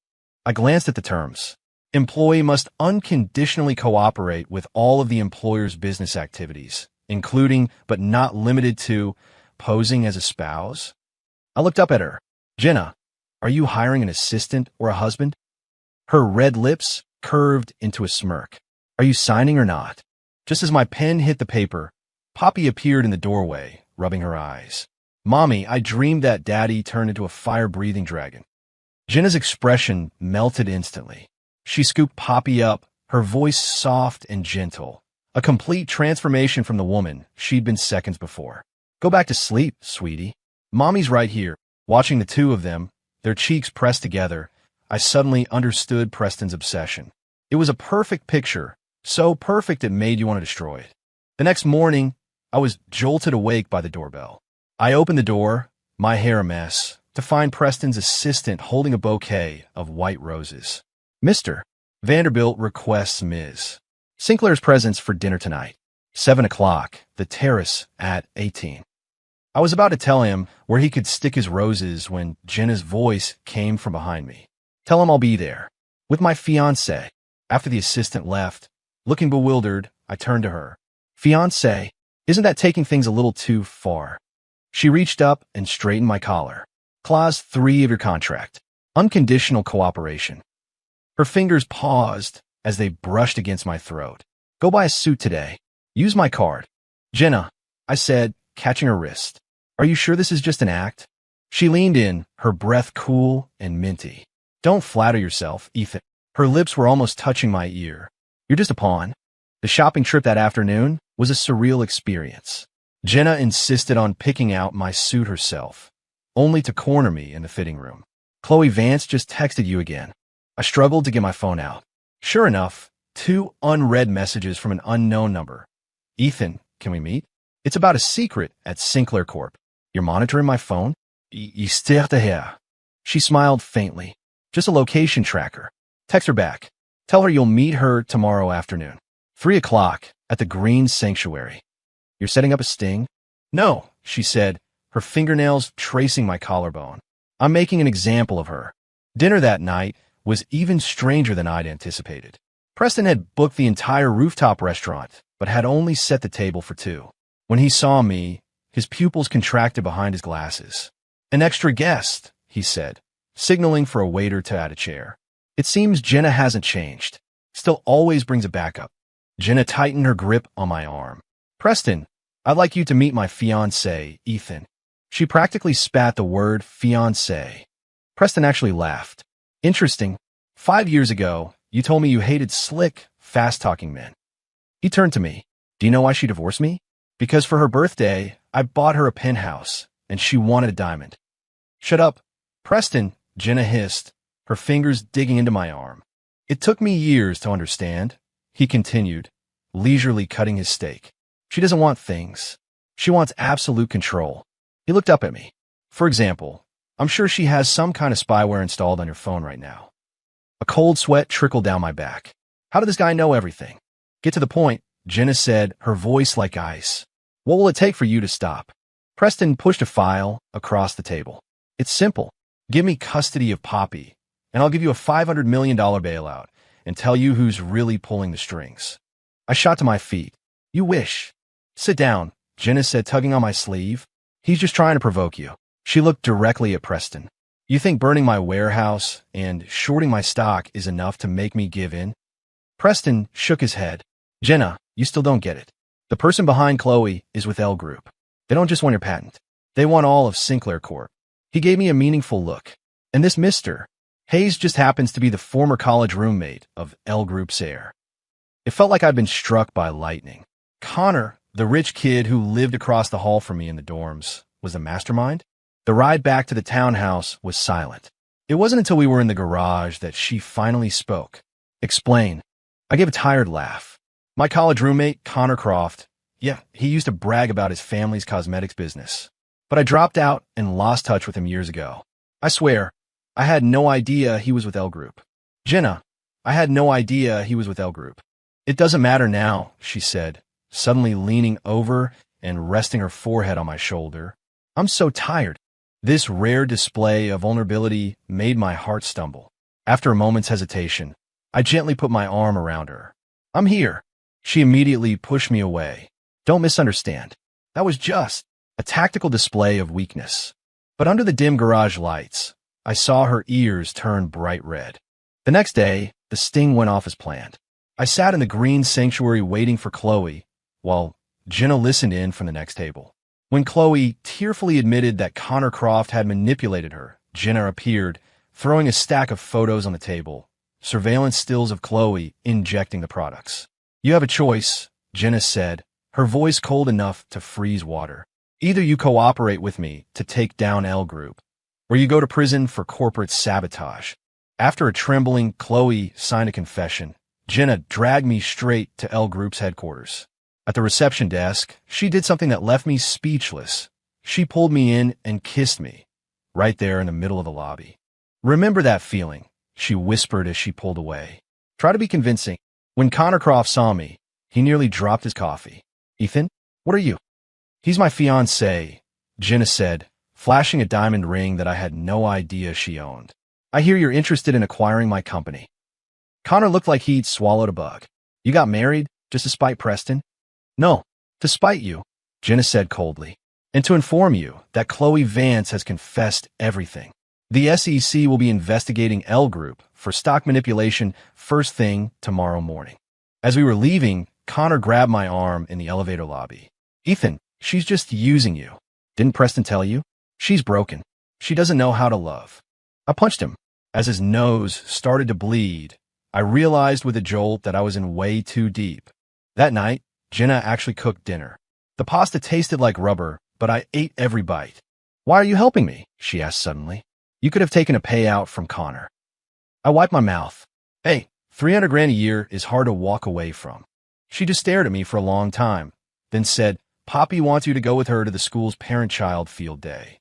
I glanced at the terms. Employee must unconditionally cooperate with all of the employer's business activities, including but not limited to posing as a spouse. I looked up at her. Jenna, are you hiring an assistant or a husband? Her red lips curved into a smirk. Are you signing or not? Just as my pen hit the paper, Poppy appeared in the doorway, rubbing her eyes. Mommy, I dreamed that Daddy turned into a fire-breathing dragon. Jenna's expression melted instantly. She scooped Poppy up, her voice soft and gentle, a complete transformation from the woman she'd been seconds before. Go back to sleep, sweetie. Mommy's right here. Watching the two of them, their cheeks pressed together, I suddenly understood Preston's obsession. It was a perfect picture, so perfect it made you want to destroy it. The next morning, I was jolted awake by the doorbell. I opened the door, my hair a mess, to find Preston's assistant holding a bouquet of white roses. Mr. Vanderbilt requests Ms. Sinclair's presence for dinner tonight. 7 o'clock, the terrace at 18. I was about to tell him where he could stick his roses when Jenna's voice came from behind me. Tell him I'll be there. With my fiancé. After the assistant left, looking bewildered, I turned to her. Fiancé, isn't that taking things a little too far? She reached up and straightened my collar. Clause 3 of your contract. Unconditional cooperation. Her fingers paused as they brushed against my throat. Go buy a suit today. Use my card. Jenna, I said, catching her wrist. Are you sure this is just an act? She leaned in, her breath cool and minty. Don't flatter yourself, Ethan. Her lips were almost touching my ear. You're just a pawn. The shopping trip that afternoon was a surreal experience. Jenna insisted on picking out my suit herself, only to corner me in the fitting room. Chloe Vance just texted you again. I struggled to get my phone out. Sure enough, 2 unread messages from an unknown number. Ethan, can we meet? It's about a secret at Sinclair Corp. You're monitoring my phone? Hier. She smiled faintly. Just a location tracker. Text her back. Tell her you'll meet her tomorrow afternoon. 3 o'clock at the Green Sanctuary. You're setting up a sting? No, she said, her fingernails tracing my collarbone. I'm making an example of her. Dinner that night was even stranger than I'd anticipated. Preston had booked the entire rooftop restaurant, but had only set the table for 2. When he saw me, his pupils contracted behind his glasses. An extra guest, he said, signaling for a waiter to add a chair. It seems Jenna hasn't changed. Still always brings a backup. Jenna tightened her grip on my arm. Preston, I'd like you to meet my fiancé, Ethan. She practically spat the word fiancé. Preston actually laughed. Interesting. 5 years ago, you told me you hated slick, fast-talking men. He turned to me. Do you know why she divorced me? Because for her birthday, I bought her a penthouse, and she wanted a diamond. Shut up. Preston, Jenna hissed, her fingers digging into my arm. It took me years to understand, he continued, leisurely cutting his steak. She doesn't want things. She wants absolute control. He looked up at me. For example, I'm sure she has some kind of spyware installed on your phone right now. A cold sweat trickled down my back. How did this guy know everything? Get to the point, Jenna said, her voice like ice. What will it take for you to stop? Preston pushed a file across the table. It's simple. Give me custody of Poppy, and I'll give you a $500 million bailout and tell you who's really pulling the strings. I shot to my feet. You wish. Sit down, Jenna said, tugging on my sleeve. He's just trying to provoke you. She looked directly at Preston. You think burning my warehouse and shorting my stock is enough to make me give in? Preston shook his head. Jenna, you still don't get it. The person behind Chloe is with L Group. They don't just want your patent. They want all of Sinclair Corp. He gave me a meaningful look. And this Mr. Hayes just happens to be the former college roommate of L Group's heir. It felt like I'd been struck by lightning. Connor, the rich kid who lived across the hall from me in the dorms, was the mastermind? The ride back to the townhouse was silent. It wasn't until we were in the garage that she finally spoke. Explain. I gave a tired laugh. My college roommate, Connor Croft, yeah, he used to brag about his family's cosmetics business. But I dropped out and lost touch with him years ago. I swear, I had no idea he was with L Group. Jenna, I had no idea he was with L Group. It doesn't matter now, she said, suddenly leaning over and resting her forehead on my shoulder. I'm so tired. This rare display of vulnerability made my heart stumble. After a moment's hesitation, I gently put my arm around her. I'm here. She immediately pushed me away. Don't misunderstand. That was just a tactical display of weakness. But under the dim garage lights, I saw her ears turn bright red. The next day, the sting went off as planned. I sat in the green sanctuary waiting for Chloe, while Jenna listened in from the next table. When Chloe tearfully admitted that Connor Croft had manipulated her, Jenna appeared, throwing a stack of photos on the table, surveillance stills of Chloe injecting the products. You have a choice, Jenna said, her voice cold enough to freeze water. Either you cooperate with me to take down L Group, or you go to prison for corporate sabotage. After a trembling Chloe signed a confession, Jenna dragged me straight to L Group's headquarters. At the reception desk, she did something that left me speechless. She pulled me in and kissed me, right there in the middle of the lobby. Remember that feeling, she whispered as she pulled away. Try to be convincing. When Connor Croft saw me, he nearly dropped his coffee. Ethan, what are you? He's my fiancé, Jenna said, flashing a diamond ring that I had no idea she owned. I hear you're interested in acquiring my company. Connor looked like he'd swallowed a bug. You got married just to spite Preston? No, to spite you, Jenna said coldly, and to inform you that Chloe Vance has confessed everything. The SEC will be investigating L Group for stock manipulation first thing tomorrow morning. As we were leaving, Connor grabbed my arm in the elevator lobby. Ethan, she's just using you. Didn't Preston tell you? She's broken. She doesn't know how to love. I punched him. As his nose started to bleed, I realized with a jolt that I was in way too deep. That night, Jenna actually cooked dinner. The pasta tasted like rubber, but I ate every bite. Why are you helping me? She asked suddenly. You could have taken a payout from Connor. I wiped my mouth. Hey, 300 grand a year is hard to walk away from. She just stared at me for a long time, then said, Poppy wants you to go with her to the school's parent-child field day.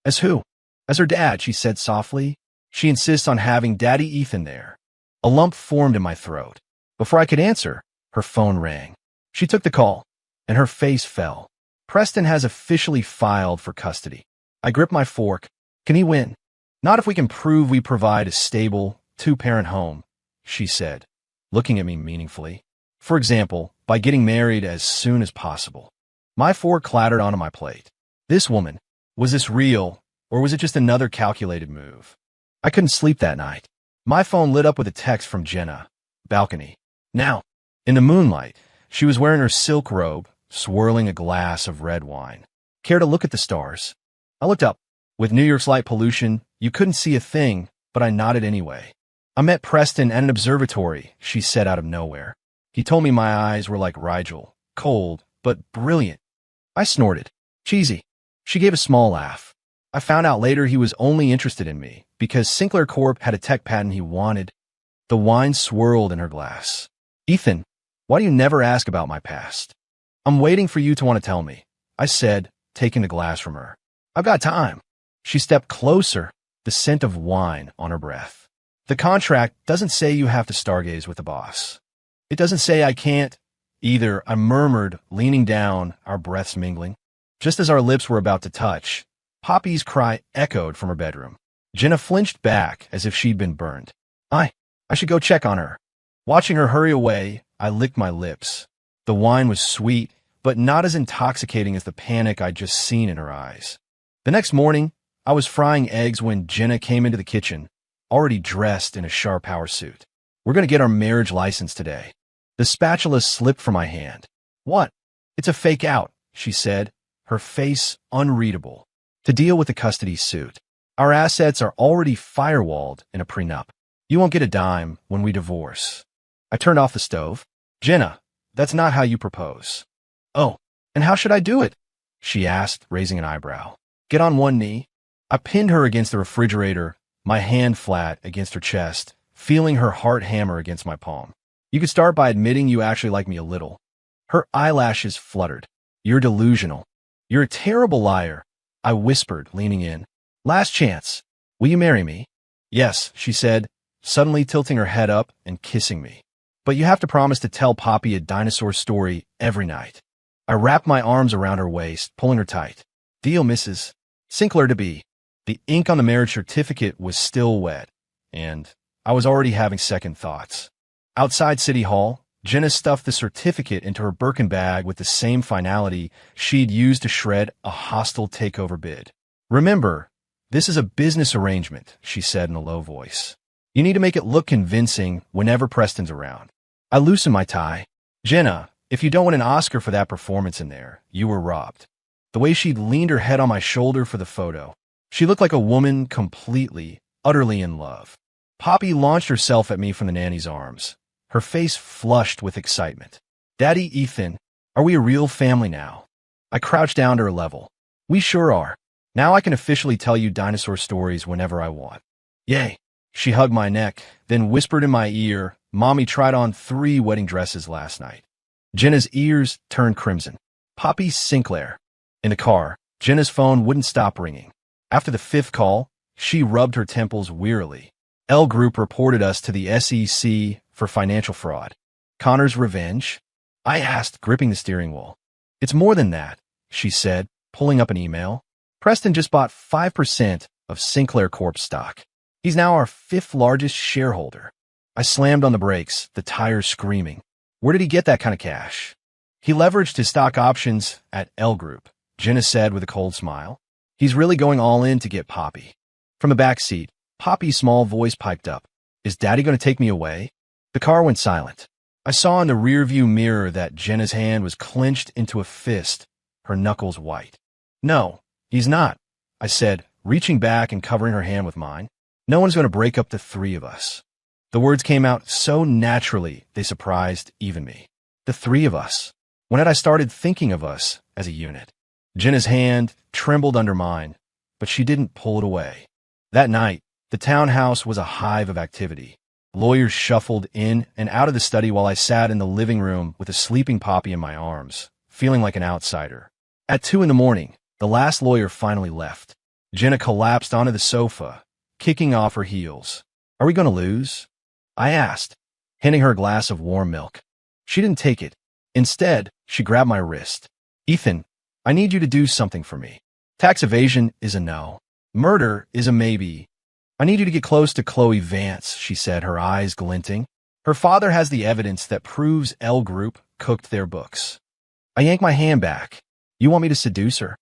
As who? As her dad, she said softly. She insists on having Daddy Ethan there. A lump formed in my throat. Before I could answer, her phone rang. She took the call, and her face fell. Preston has officially filed for custody. I gripped my fork. Can he win? Not if we can prove we provide a stable, two-parent home, she said, looking at me meaningfully. For example, by getting married as soon as possible. My fork clattered onto my plate. This woman, was this real, or was it just another calculated move? I couldn't sleep that night. My phone lit up with a text from Jenna. Balcony. Now, in the moonlight, she was wearing her silk robe, swirling a glass of red wine. Care to look at the stars? I looked up. With New York's light pollution, you couldn't see a thing, but I nodded anyway. I met Preston at an observatory, she said out of nowhere. He told me my eyes were like Rigel, cold, but brilliant. I snorted. Cheesy. She gave a small laugh. I found out later he was only interested in me because Sinclair Corp had a tech patent he wanted. The wine swirled in her glass. Ethan, why do you never ask about my past? I'm waiting for you to want to tell me, I said, taking the glass from her. I've got time. She stepped closer, the scent of wine on her breath. The contract doesn't say you have to stargaze with the boss. It doesn't say I can't either, I murmured, leaning down, our breaths mingling. Just as our lips were about to touch, Poppy's cry echoed from her bedroom. Jenna flinched back as if she'd been burned. I should go check on her. Watching her hurry away, I licked my lips. The wine was sweet, but not as intoxicating as the panic I'd just seen in her eyes. The next morning, I was frying eggs when Jenna came into the kitchen, already dressed in a sharp power suit. We're going to get our marriage license today. The spatula slipped from my hand. What? It's a fake out, she said, her face unreadable. To deal with the custody suit. Our assets are already firewalled in a prenup. You won't get a dime when we divorce. I turned off the stove. Jenna, that's not how you propose. Oh, and how should I do it? She asked, raising an eyebrow. Get on one knee. I pinned her against the refrigerator, my hand flat against her chest, feeling her heart hammer against my palm. You could start by admitting you actually like me a little. Her eyelashes fluttered. You're delusional. You're a terrible liar, I whispered, leaning in. Last chance. Will you marry me? Yes, she said, suddenly tilting her head up and kissing me. But you have to promise to tell Poppy a dinosaur story every night. I wrapped my arms around her waist, pulling her tight. Deal, Mrs. Sinclair to be. The ink on the marriage certificate was still wet, and I was already having second thoughts. Outside City Hall, Jenna stuffed the certificate into her Birkin bag with the same finality she'd used to shred a hostile takeover bid. Remember, this is a business arrangement, she said in a low voice. You need to make it look convincing whenever Preston's around. I loosened my tie. Jenna, if you don't win an Oscar for that performance in there, you were robbed. The way she'd leaned her head on my shoulder for the photo. She looked like a woman completely, utterly in love. Poppy launched herself at me from the nanny's arms, her face flushed with excitement. Daddy Ethan, are we a real family now? I crouched down to her level. We sure are. Now I can officially tell you dinosaur stories whenever I want. Yay. She hugged my neck, then whispered in my ear, Mommy tried on 3 wedding dresses last night. Jenna's ears turned crimson. Poppy Sinclair. In the car, Jenna's phone wouldn't stop ringing. After the 5th call, she rubbed her temples wearily. L Group reported us to the SEC for financial fraud. Connor's revenge? I asked, gripping the steering wheel. It's more than that, she said, pulling up an email. Preston just bought 5% of Sinclair Corp stock. He's now our 5th largest shareholder. I slammed on the brakes, the tires screaming. Where did he get that kind of cash? He leveraged his stock options at L Group, Jenna said with a cold smile. He's really going all in to get Poppy. From the back seat, Poppy's small voice piped up. Is Daddy going to take me away? The car went silent. I saw in the rearview mirror that Jenna's hand was clenched into a fist, her knuckles white. No, he's not, I said, reaching back and covering her hand with mine. No one's going to break up the 3 of us. The words came out so naturally they surprised even me. The 3 of us. When had I started thinking of us as a unit? Jenna's hand trembled under mine, but she didn't pull it away. That night, the townhouse was a hive of activity. Lawyers shuffled in and out of the study while I sat in the living room with a sleeping Poppy in my arms, feeling like an outsider. At 2 a.m, the last lawyer finally left. Jenna collapsed onto the sofa, kicking off her heels. Are we going to lose? I asked, handing her a glass of warm milk. She didn't take it. Instead, she grabbed my wrist. Ethan, I need you to do something for me. Tax evasion is a no. Murder is a maybe. I need you to get close to Chloe Vance, she said, her eyes glinting. Her father has the evidence that proves L Group cooked their books. I yanked my hand back. You want me to seduce her?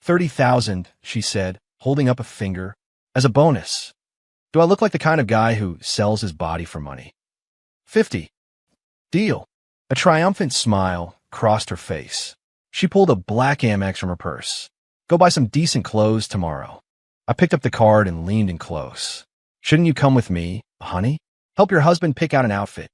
30,000, she said, holding up a finger. As a bonus. Do I look like the kind of guy who sells his body for money? 50. Deal. A triumphant smile crossed her face. She pulled a black Amex from her purse. Go buy some decent clothes tomorrow. I picked up the card and leaned in close. Shouldn't you come with me, honey? Help your husband pick out an outfit.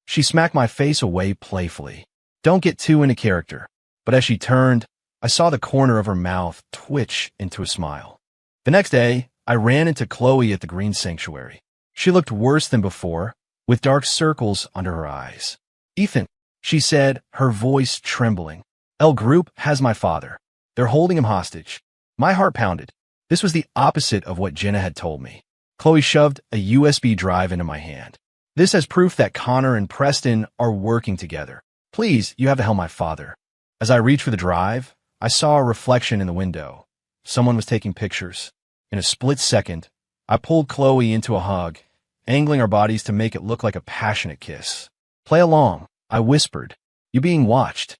She smacked my face away playfully. Don't get too into character. But as she turned, I saw the corner of her mouth twitch into a smile. The next day, I ran into Chloe at the Green Sanctuary. She looked worse than before, with dark circles under her eyes. Ethan, she said, her voice trembling. L Group has my father. They're holding him hostage. My heart pounded. This was the opposite of what Jenna had told me. Chloe shoved a USB drive into my hand. This has proof that Connor and Preston are working together. Please, you have to help my father. As I reached for the drive, I saw a reflection in the window. Someone was taking pictures. In a split second, I pulled Chloe into a hug, angling our bodies to make it look like a passionate kiss. Play along, I whispered. You're being watched.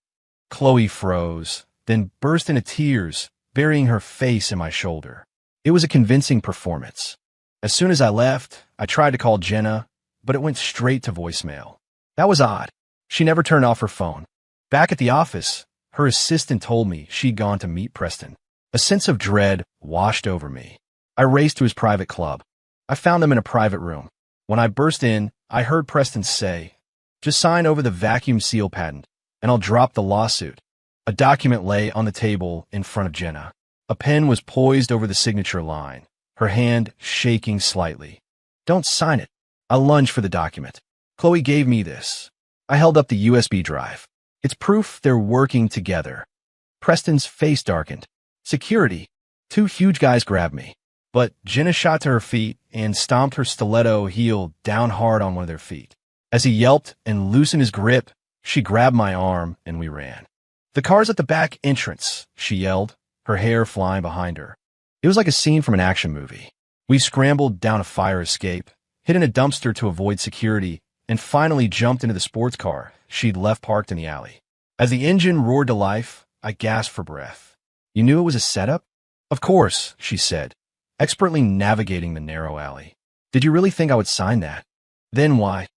Chloe froze, then burst into tears, burying her face in my shoulder. It was a convincing performance. As soon as I left, I tried to call Jenna, but it went straight to voicemail. That was odd. She never turned off her phone. Back at the office, her assistant told me she'd gone to meet Preston. A sense of dread washed over me. I raced to his private club. I found him in a private room. When I burst in, I heard Preston say, "Just sign over the vacuum seal patent, and I'll drop the lawsuit." A document lay on the table in front of Jenna. A pen was poised over the signature line, her hand shaking slightly. "Don't sign it." I lunged for the document. Chloe gave me this. I held up the USB drive. It's proof they're working together. Preston's face darkened. Security. Two huge guys grabbed me. But Jenna shot to her feet and stomped her stiletto heel down hard on one of their feet. As he yelped and loosened his grip, she grabbed my arm and we ran. "The car's at the back entrance," she yelled, her hair flying behind her. It was like a scene from an action movie. We scrambled down a fire escape, hid in a dumpster to avoid security, and finally jumped into the sports car she'd left parked in the alley. As the engine roared to life, I gasped for breath. "You knew it was a setup?" "Of course," she said, expertly navigating the narrow alley. "Did you really think I would sign that?" "Then why?"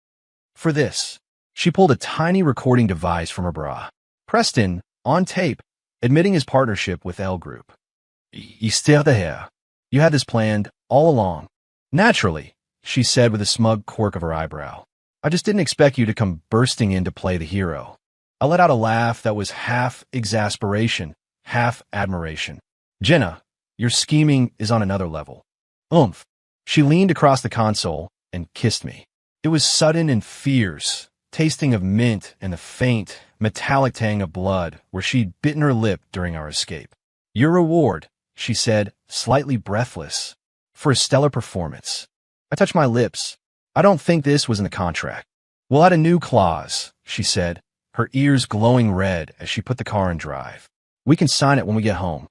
"For this." She pulled a tiny recording device from her bra. Preston, on tape, admitting his partnership with L Group. "Esther de Hair. You had this planned all along." "Naturally," she said with a smug quirk of her eyebrow. "I just didn't expect you to come bursting in to play the hero." I let out a laugh that was half exasperation, half admiration. "Jenna, your scheming is on another level." "Oomph." She leaned across the console and kissed me. It was sudden and fierce, tasting of mint and the faint, metallic tang of blood where she'd bitten her lip during our escape. "Your reward," she said, slightly breathless, "for a stellar performance." I touched my lips. "I don't think this was in the contract." "We'll add a new clause," she said, her ears glowing red as she put the car in drive. "We can sign it when we get home."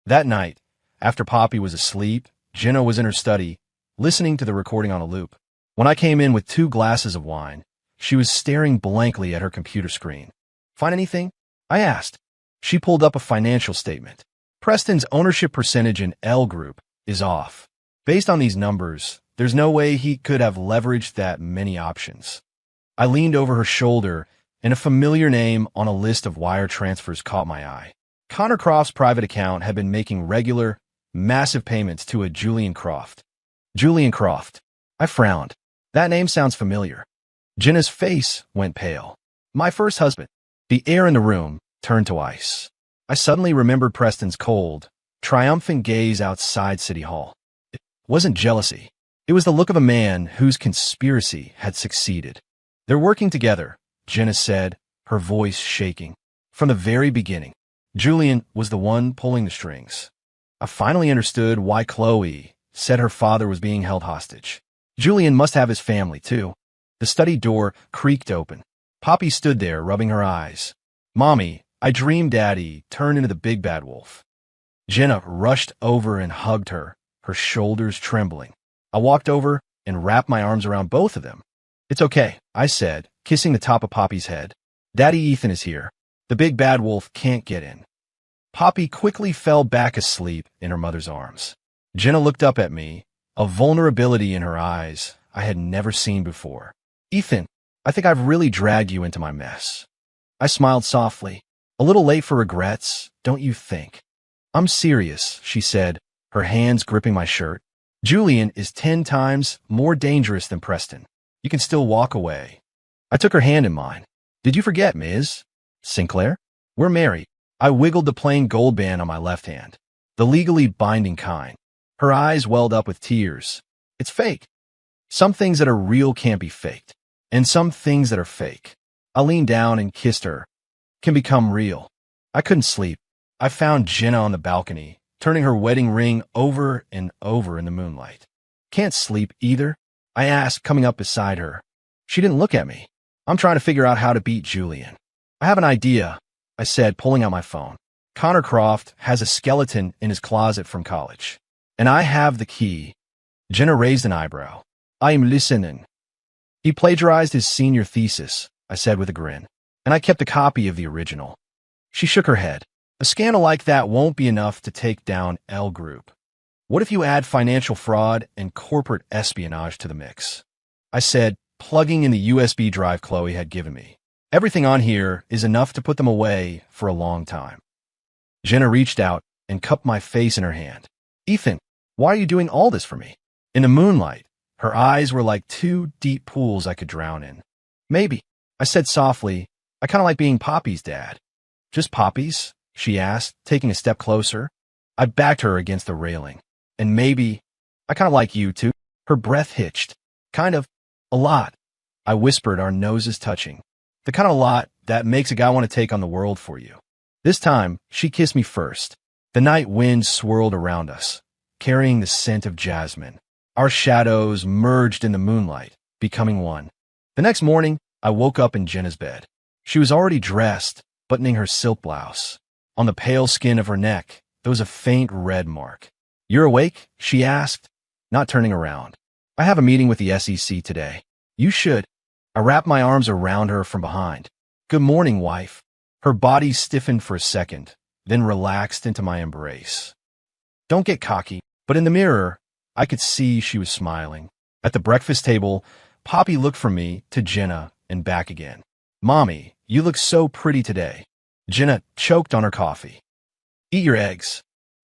That night, after Poppy was asleep, Jenna was in her study, listening to the recording on a loop. When I came in with 2 glasses of wine, she was staring blankly at her computer screen. "Find anything?" I asked. She pulled up a financial statement. "Preston's ownership percentage in L Group is off. Based on these numbers, there's no way he could have leveraged that many options." I leaned over her shoulder, and a familiar name on a list of wire transfers caught my eye. Connor Croft's private account had been making regular, massive payments to a Julian Croft. Julian Croft. I frowned. That name sounds familiar. Jenna's face went pale. "My first husband." The air in the room turned to ice. I suddenly remembered Preston's cold, triumphant gaze outside City Hall. It wasn't jealousy. It was the look of a man whose conspiracy had succeeded. "They're working together," Jenna said, her voice shaking. "From the very beginning. Julian was the one pulling the strings." I finally understood why Chloe said her father was being held hostage. Julian must have his family, too. The study door creaked open. Poppy stood there, rubbing her eyes. "Mommy, I dreamed Daddy turned into the big bad wolf." Jenna rushed over and hugged her, her shoulders trembling. I walked over and wrapped my arms around both of them. "It's okay," I said, kissing the top of Poppy's head. "Daddy Ethan is here. The big bad wolf can't get in." Poppy quickly fell back asleep in her mother's arms. Jenna looked up at me, a vulnerability in her eyes I had never seen before. "Ethan, I think I've really dragged you into my mess." I smiled softly. A little late for regrets, don't you think? I'm serious, she said, her hands gripping my shirt. Julian is 10 times more dangerous than Preston. You can still walk away. I took her hand in mine. Did you forget, Ms. Sinclair? We're married. I wiggled the plain gold band on my left hand, the legally binding kind. Her eyes welled up with tears. It's fake. Some things that are real can't be faked, and some things that are fake, I leaned down and kissed her, can become real. I couldn't sleep. I found Jenna on the balcony, turning her wedding ring over and over in the moonlight. Can't sleep either? I asked, coming up beside her. She didn't look at me. I'm trying to figure out how to beat Julian. I have an idea, I said, pulling out my phone. Connor Croft has a skeleton in his closet from college, and I have the key. Jenna raised an eyebrow. I am listening. He plagiarized his senior thesis, I said with a grin, and I kept a copy of the original. She shook her head. A scandal like that won't be enough to take down L Group. What if you add financial fraud and corporate espionage to the mix? I said, plugging in the USB drive Chloe had given me. Everything on here is enough to put them away for a long time. Jenna reached out and cupped my face in her hand. Ethan, why are you doing all this for me? In the moonlight, her eyes were like 2 deep pools I could drown in. Maybe, I said softly, I kind of like being Poppy's dad. Just Poppy's? She asked, taking a step closer. I backed her against the railing. And maybe, I kind of like you too. Her breath hitched. Kind of, a lot. I whispered, our noses touching. The kind of lot that makes a guy want to take on the world for you. This time, she kissed me first. The night wind swirled around us, carrying the scent of jasmine. Our shadows merged in the moonlight, becoming one. The next morning, I woke up in Jenna's bed. She was already dressed, buttoning her silk blouse. On the pale skin of her neck, there was a faint red mark. You're awake? She asked, not turning around. I have a meeting with the SEC today. You should. I wrapped my arms around her from behind. Good morning, wife. Her body stiffened for a second, then relaxed into my embrace. Don't get cocky, but in the mirror, I could see she was smiling. At the breakfast table, Poppy looked from me to Jenna and back again. Mommy, you look so pretty today. Jenna choked on her coffee. Eat your eggs.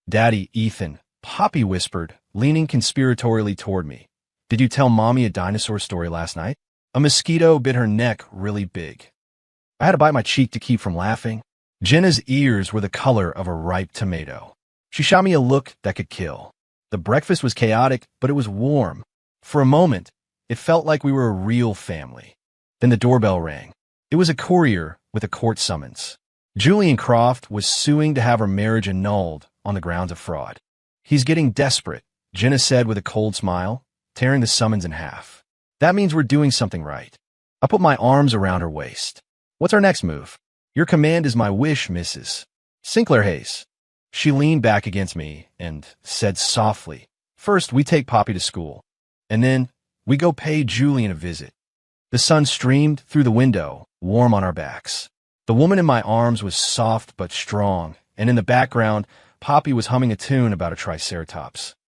Daddy, Ethan, Poppy whispered, leaning conspiratorially toward me. Did you tell Mommy a dinosaur story last night? A mosquito bit her neck really big. I had to bite my cheek to keep from laughing. Jenna's ears were the color of a ripe tomato. She shot me a look that could kill. The breakfast was chaotic, but it was warm. For a moment, it felt like we were a real family. Then the doorbell rang. It was a courier with a court summons. Julian Croft was suing to have her marriage annulled on the grounds of fraud. He's getting desperate, Jenna said with a cold smile, tearing the summons in half. That means we're doing something right. I put my arms around her waist. What's our next move? Your command is my wish, Mrs. Sinclair Hayes. She leaned back against me and said softly, first we take Poppy to school, and then we go pay Julian a visit. The sun streamed through the window, warm on our backs. The woman in my arms was soft but strong, and in the background, Poppy was humming a tune about a triceratops.